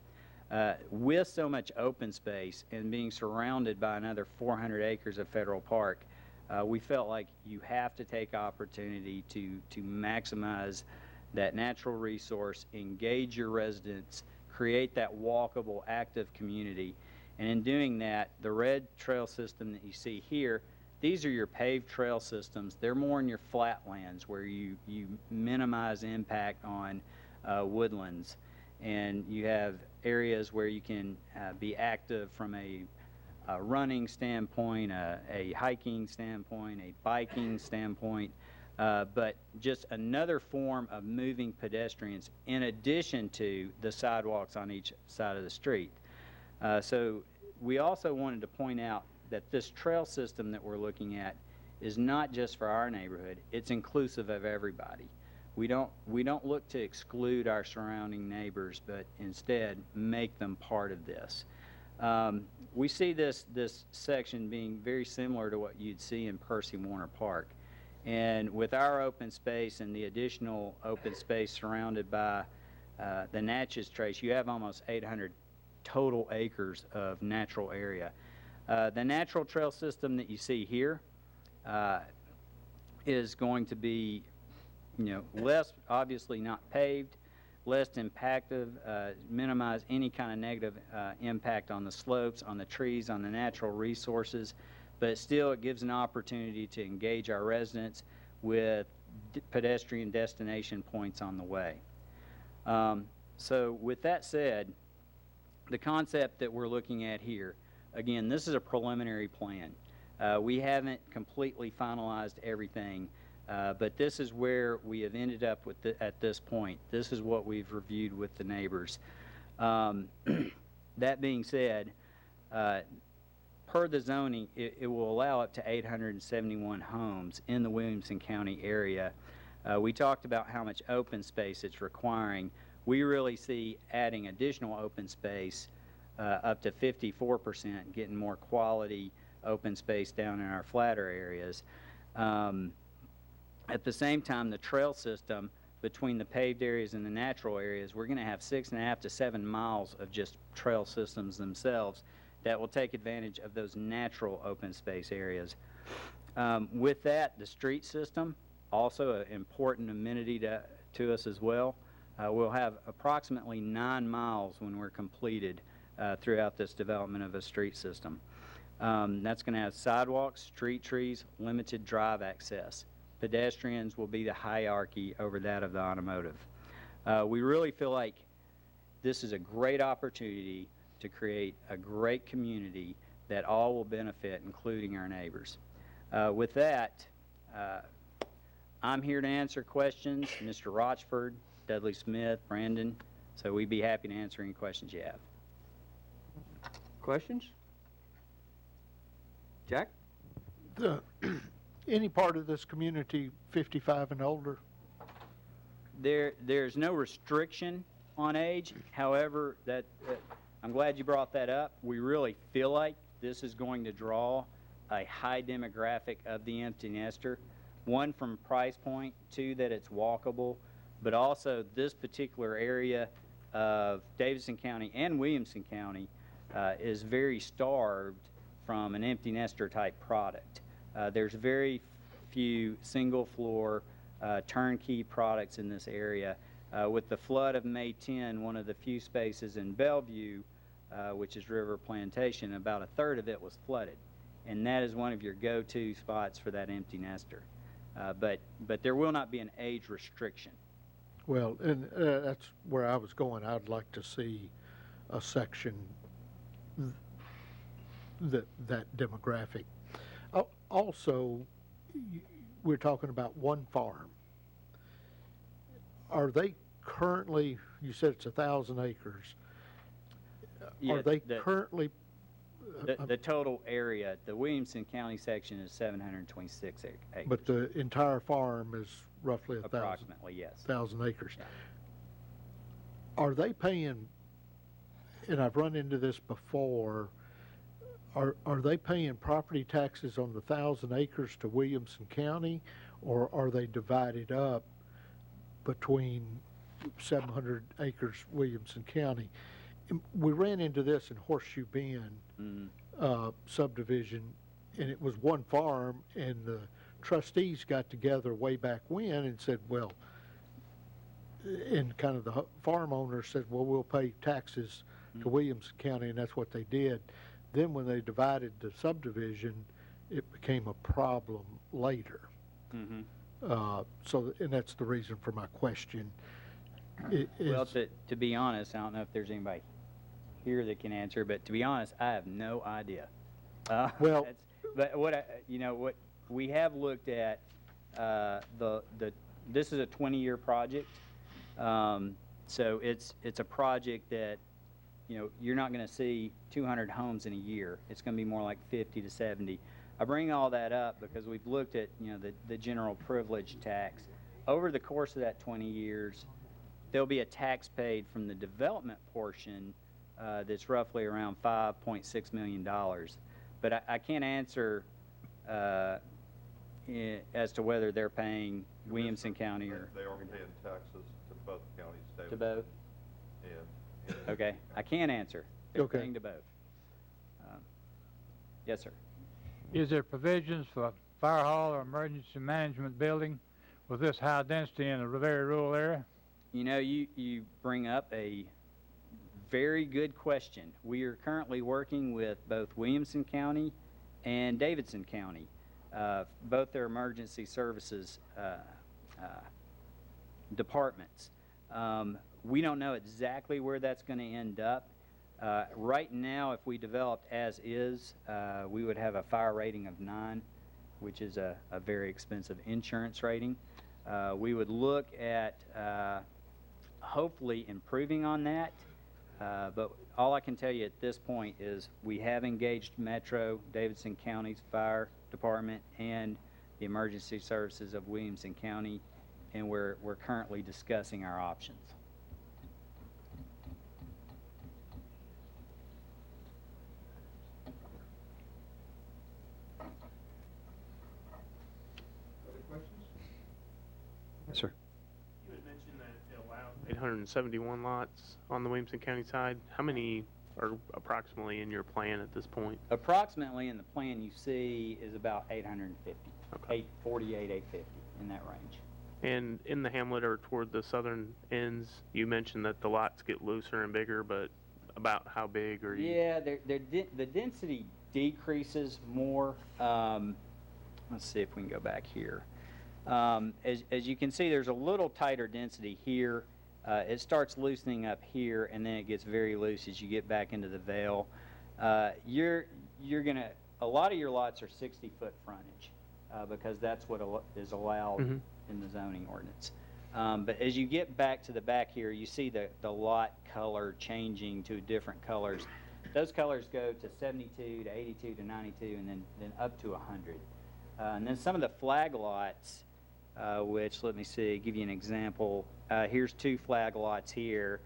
With so much open space and being surrounded by another 400 acres of federal park, we felt like you have to take opportunity to maximize that natural resource, engage your residents, create that walkable, active community. And in doing that, the red trail system that you see here, these are your paved trail systems. They're more in your flatlands where you minimize impact on woodlands. And you have areas where you can be active from a running standpoint, a hiking standpoint, a biking standpoint, but just another form of moving pedestrians in addition to the sidewalks on each side of the street. So we also wanted to point out that this trail system that we're looking at is not just for our neighborhood, it's inclusive of everybody. We don't look to exclude our surrounding neighbors, but instead make them part of this. We see this section being very similar to what you'd see in Percy Warner Park. And with our open space and the additional open space surrounded by the Natchez Trace, you have almost 800 total acres of natural area. The natural trail system that you see here is going to be less, obviously not paved, less impactive, minimize any kind of negative impact on the slopes, on the trees, on the natural resources, but still it gives an opportunity to engage our residents with pedestrian destination points on the way. So with that said, the concept that we're looking at here, again, this is a preliminary plan. We haven't completely finalized everything. But this is where we have ended up with at this point. This is what we've reviewed with the neighbors. That being said, per the zoning, it will allow up to 871 homes in the Williamson County area. We talked about how much open space it's requiring. We really see adding additional open space up to 54%, getting more quality open space down in our flatter areas. At the same time, the trail system between the paved areas and the natural areas, we're going to have 6.5 to 7 miles of just trail systems themselves that will take advantage of those natural open space areas. With that, the street system, also an important amenity to us as well. We'll have approximately 9 miles when we're completed throughout this development of a street system. That's going to have sidewalks, street trees, limited drive access. Pedestrians will be the hierarchy over that of the automotive. We really feel like this is a great opportunity to create a great community that all will benefit, including our neighbors. With that, I'm here to answer questions. Mr. Rochford, Dudley Smith, Brandon, so we'd be happy to answer any questions you have. Questions? Jack? Any part of this community 55 and older? There's no restriction on age. However, I'm glad you brought that up. We really feel like this is going to draw a high demographic of the empty nester. One, from price point, two, that it's walkable, but also this particular area of Davidson County and Williamson County is very starved from an empty nester type product. There's very few single floor turnkey products in this area. With the flood of May 10, one of the few spaces in Bellevue, which is River Plantation, about a third of it was flooded. And that is one of your go-to spots for that empty nester. But there will not be an age restriction. Well, and that's where I was going. I'd like to see a section that demographic. Also, we're talking about one farm. Are they currently, you said it's 1,000 acres. Yeah, are they currently? The total area, the Williamson County section is 726 acres. But the entire farm is roughly 1,000? Approximately, yes. 1,000 acres. Yeah. Are they paying, and I've run into this before, are they paying property taxes on the 1,000 acres to Williamson County, or are they divided up between 700 acres Williamson County? We ran into this in Horseshoe Bend subdivision, and it was one farm, and the trustees got together way back when and said, well, and kind of the farm owner said, well, we'll pay taxes to Williamson County, and that's what they did. Then when they divided the subdivision, it became a problem later. So, and that's the reason for my question. Well, to be honest, I don't know if there's anybody here that can answer, but to be honest, I have no idea. Well, but what we have looked at, this is a 20-year project, so it's a project that, you're not going to see 200 homes in a year. It's going to be more like 50 to 70. I bring all that up because we've looked at, the general privilege tax. Over the course of that 20 years, there'll be a tax paid from the development portion that's roughly around $5.6 million. But I can't answer as to whether they're paying Williamson County or... They are paying taxes to both counties. To both? And okay, I can't answer. They're okay. paying to both. Yes, sir. Is there provisions for fire hall or emergency management building with this high density in a very rural area? You bring up a very good question. We are currently working with both Williamson County and Davidson County, both their emergency services departments. We don't know exactly where that's going to end up. Right now, if we developed as is, we would have a fire rating of 9, which is a very expensive insurance rating. We would look at hopefully improving on that, but all I can tell you at this point is we have engaged Metro, Davidson County's fire department, and the emergency services of Williamson County, and we're currently discussing our options. 871 lots on the Williamson County side. How many are approximately in your plan at this point? Approximately in the plan you see is about 850, Okay. 848, 850, in that range. And in the hamlet or toward the southern ends, you mentioned that the lots get looser and bigger, but about how big are you? Yeah, the density decreases more. Let's see if we can go back here. As you can see, there's a little tighter density here. It starts loosening up here, and then it gets very loose as you get back into the Vale. You're gonna, a lot of your lots are 60-foot frontage because that's what is allowed in the zoning ordinance. But as you get back to the back here, you see the lot color changing to different colors. Those colors go to 72 to 82 to 92, and then up to 100. And then some of the flag lots, which, let me see, give you an example. Here's 2 flag lots here.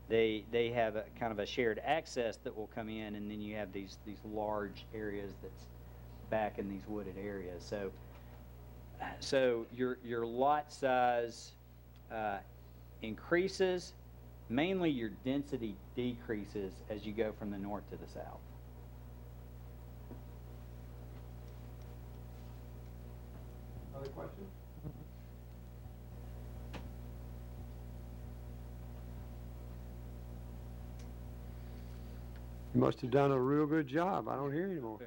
They have a kind of a shared access that will come in, and then you have these large areas that's back in these wooded areas. So your lot size increases. Mainly your density decreases as you go from the north to the south. Other questions? You must have done a real good job. I don't hear you anymore.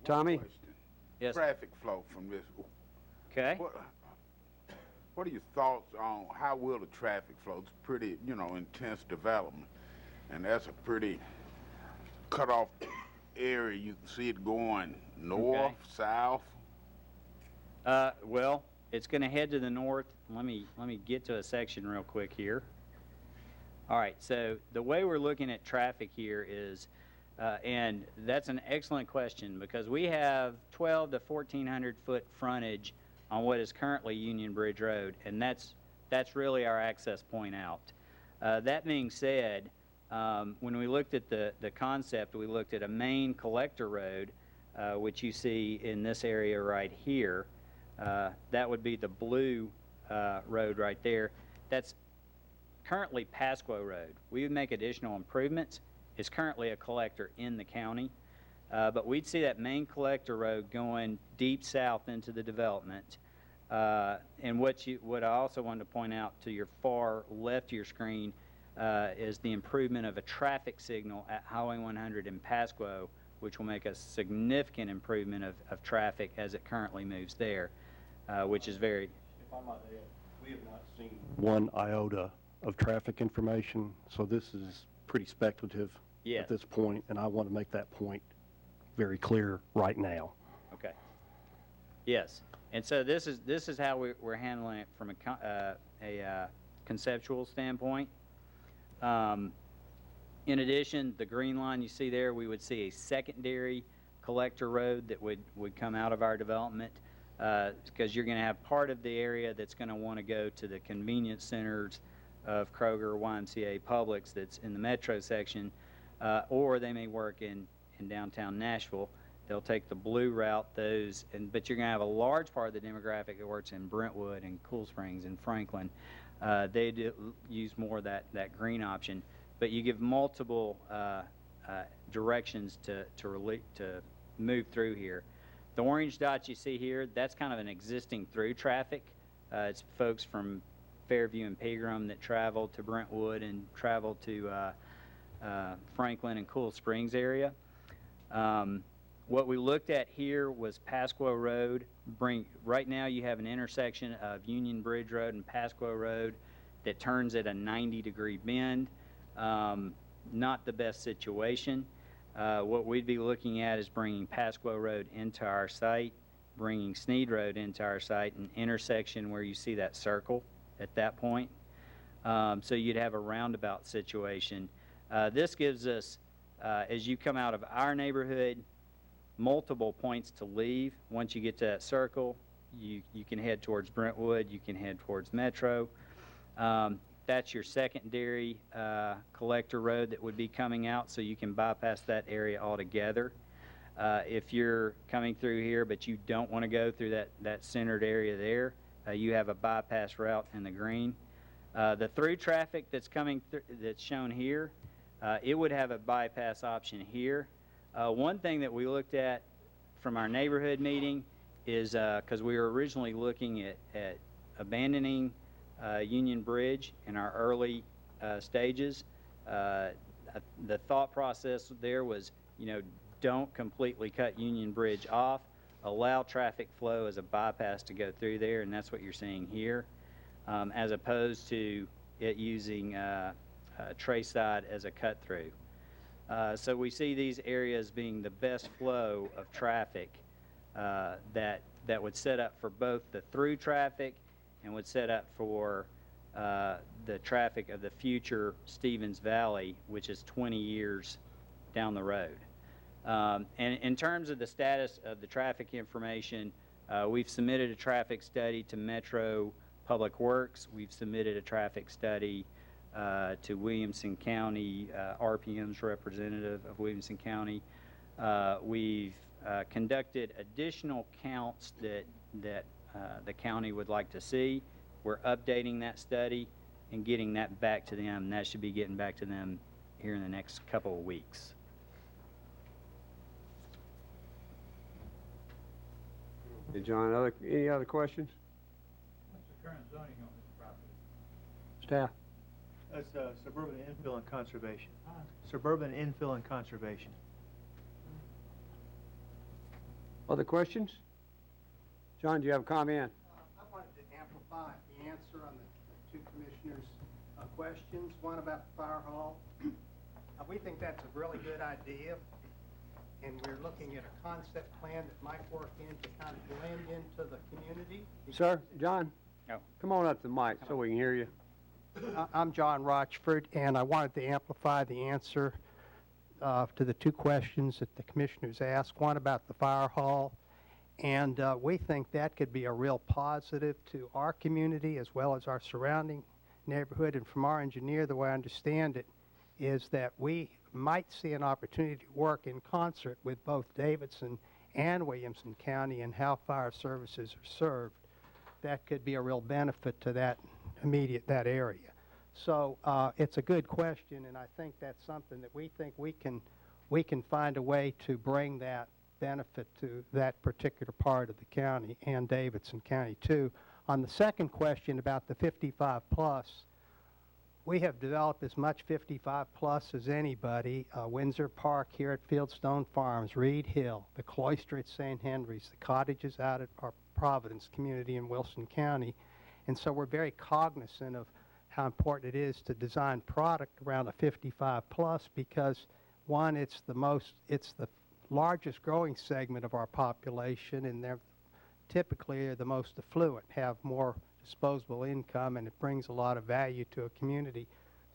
Tommy? Yes. Traffic flow from this. Okay. What are your thoughts on how will the traffic flow? It's pretty, intense development, and that's a pretty cut off area. You can see it going north, south. Well, it's going to head to the north. Let me get to a section real quick here. All right, so the way we're looking at traffic here is, and that's an excellent question, because we have 12 to 1,400 foot frontage on what is currently Union Bridge Road, and that's really our access point out. That being said, when we looked at the concept, we looked at a main collector road, which you see in this area right here. That would be the blue road right there. That's currently Pasquo Road. We would make additional improvements. It's currently a collector in the county, but we'd see that main collector road going deep south into the development. And what I also wanted to point out to your far left of your screen is the improvement of a traffic signal at Highway 100 in Pasquo, which will make a significant improvement of traffic as it currently moves there, which is very... If I might add, we have not seen one iota of traffic information, so this is pretty speculative at this point, and I want to make that point very clear right now. Okay. Yes. And so this is how we're handling it from a conceptual standpoint. In addition, the green line you see there, we would see a secondary collector road that would come out of our development, because you're going to have part of the area that's going to want to go to the convenience centers of Kroger, YMCA, Publix that's in the metro section, or they may work in downtown Nashville. They'll take the blue route, but you're going to have a large part of the demographic that works in Brentwood and Cool Springs and Franklin. They do use more of that green option, but you give multiple directions to move through here. The orange dots you see here, that's kind of an existing through traffic. It's folks from Fairview and Pegram that travel to Brentwood and travel to Franklin and Cool Springs area. What we looked at here was Pasquo Road. Right now you have an intersection of Union Bridge Road and Pasquo Road that turns at a 90-degree bend. Not the best situation. What we'd be looking at is bringing Pasquo Road into our site, bringing Sneed Road into our site, an intersection where you see that circle at that point. So you'd have a roundabout situation. This gives us, as you come out of our neighborhood, multiple points to leave. Once you get to that circle, you can head towards Brentwood, you can head towards Metro. That's your secondary collector road that would be coming out, so you can bypass that area altogether. If you're coming through here but you don't want to go through that centered area there, you have a bypass route in the green. The through traffic that's coming that's shown here, it would have a bypass option here. One thing that we looked at from our neighborhood meeting is because we were originally looking at abandoning Union Bridge in our early stages. The thought process there was, don't completely cut Union Bridge off, allow traffic flow as a bypass to go through there, and that's what you're seeing here, as opposed to it using Trayside as a cut through. So we see these areas being the best flow of traffic that would set up for both the through traffic and would set up for the traffic of the future Stevens Valley, which is 20 years down the road. And in terms of the status of the traffic information, we've submitted a traffic study to Metro Public Works. We've submitted a traffic study to Williamson County, RPM's representative of Williamson County. We've conducted additional counts that the county would like to see. We're updating that study and getting that back to them, and that should be getting back to them here in the next couple of weeks. Hey, John, any other questions? What's the current zoning on this property? Staff? That's suburban infill and conservation. Suburban infill and conservation. Other questions? John, do you have a comment? I wanted to amplify the answer on the two commissioners' questions. One about the fire hall. We think that's a really good idea, and we're looking at a concept plan that might work in to kind of blend into the community. Sir, John? No. Come on up to the mic so we can hear you. I'm John Rochford, and I wanted to amplify the answer to the two questions that the commissioners asked. One about the fire hall, and we think that could be a real positive to our community as well as our surrounding neighborhood. And from our engineer, the way I understand it, is that we might see an opportunity to work in concert with both Davidson and Williamson County and how fire services are served. That could be a real benefit to that area. So it's a good question, and I think that's something that we think we can find a way to bring that benefit to that particular part of the county and Davidson County too. On the second question about the 55 plus, we have developed as much 55 plus as anybody. Windsor Park here at Fieldstone Farms, Reed Hill, the Cloister at St. Henry's, the cottages out at our Providence community in Wilson County. And so we're very cognizant of how important it is to design product around a 55 plus because, one, it's the largest growing segment of our population, and they're typically the most affluent, have more disposable income, and it brings a lot of value to a community.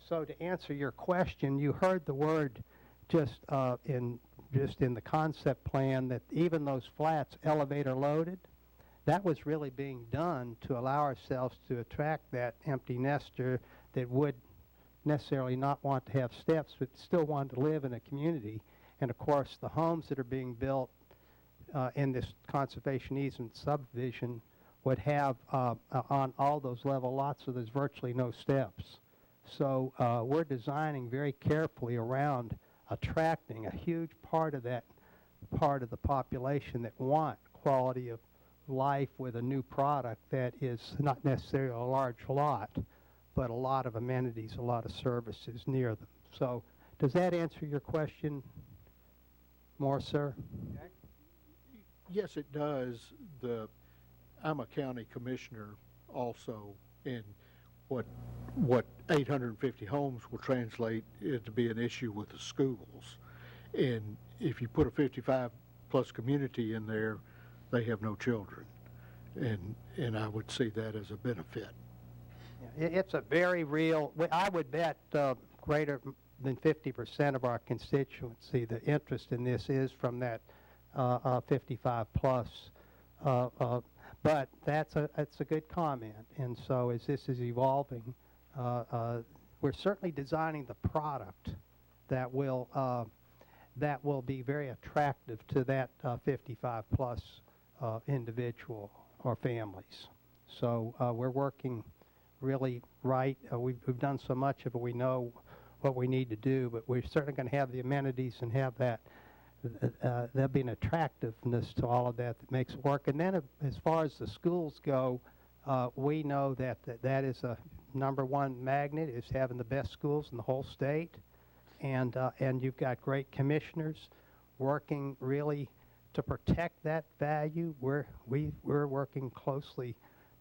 So to answer your question, you heard the word just in the concept plan that even those flats elevator loaded, that was really being done to allow ourselves to attract that empty nester that would necessarily not want to have steps but still want to live in a community. And of course the homes that are being built in this conservation easement subdivision would have on all those level lots, so there's virtually no steps. So we're designing very carefully around attracting a huge part of that part of the population that want quality of life with a new product that is not necessarily a large lot, but a lot of amenities, a lot of services near them. So does that answer your question more, sir? Yes, it does. I'm a county commissioner also, and what 850 homes will translate it to be an issue with the schools. And if you put a 55 plus community in there, they have no children, and I would see that as a benefit. Yeah, it's a very real, I would bet greater than 50% of our constituency, the interest in this is from that 55 plus. But that's a good comment, and so as this is evolving, we're certainly designing the product that will be very attractive to that 55 plus individual or families. So we're working really right. We've done so much of it, we know what we need to do, but we're certainly going to have the amenities and have that. There'll be an attractiveness to all of that that makes it work. And then as far as the schools go, we know that that is a #1 magnet, is having the best schools in the whole state. And you've got great commissioners working really to protect that value. We're working closely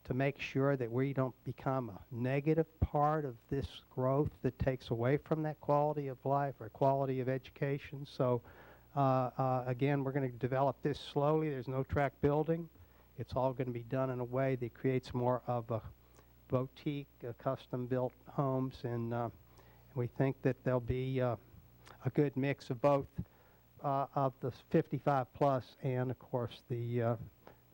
to make sure that we don't become a negative part of this growth that takes away from that quality of life or quality of education. So again, we're going to develop this slowly. There's no track building. It's all going to be done in a way that creates more of a boutique, custom-built homes, and we think that there'll be a good mix of both of the 55 plus and, of course, the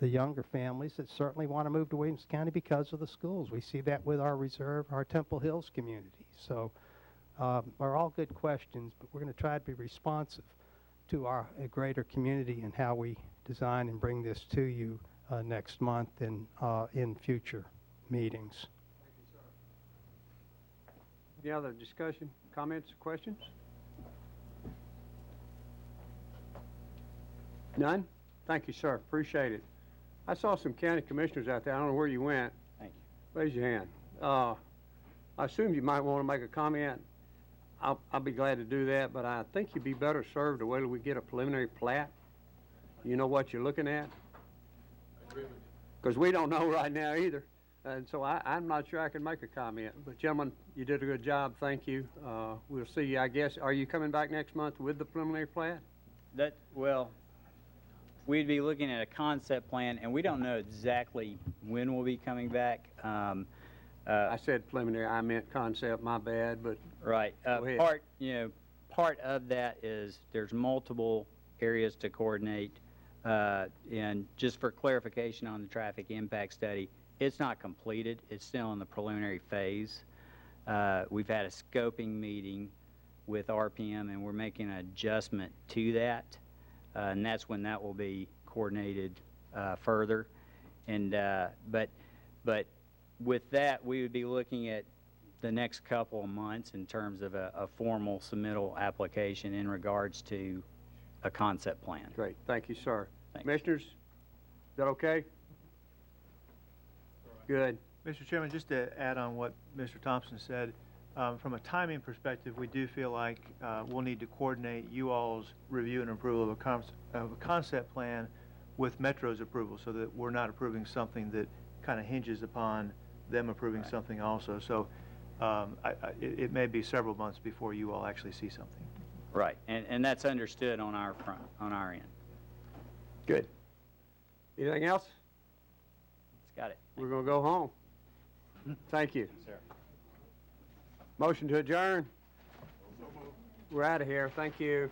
younger families that certainly want to move to Williamson County because of the schools. We see that with our reserve, our Temple Hills community. So are all good questions, but we're going to try to be responsive to our greater community and how we design and bring this to you next month and in future meetings. Any other discussion, comments, questions? None? Thank you, sir. Appreciate it. I saw some county commissioners out there. I don't know where you went. Thank you. Raise your hand. I assume you might want to make a comment. I'll be glad to do that, but I think you'd be better served to wait till we get a preliminary plat. You know what you're looking at? Because we don't know right now either. And so I'm not sure I can make a comment. But, gentlemen, you did a good job. Thank you. We'll see you, I guess. Are you coming back next month with the preliminary plat? Well, we'd be looking at a concept plan, and we don't know exactly when we'll be coming back. I said preliminary. I meant concept. My bad. But right. Go ahead. Part of that is there's multiple areas to coordinate. And just for clarification on the traffic impact study, it's not completed. It's still in the preliminary phase. We've had a scoping meeting with RPM, and we're making an adjustment to that. And that's when that will be coordinated further. And but with that, we would be looking at the next couple of months in terms of a formal submittal application in regards to a concept plan. Great. Thank you, sir. Thanks. Commissioners, is that okay? Good. Mr. Chairman, just to add on what Mr. Thompson said, from a timing perspective, we do feel like we'll need to coordinate you all's review and approval of a concept plan with Metro's approval, so that we're not approving something that kind of hinges upon them approving something also. So it may be several months before you all actually see something. Right, and that's understood on our front, on our end. Good. Anything else? Got it. We're going to go home. Thank you. Sir. Motion to adjourn. We're out of here. Thank you.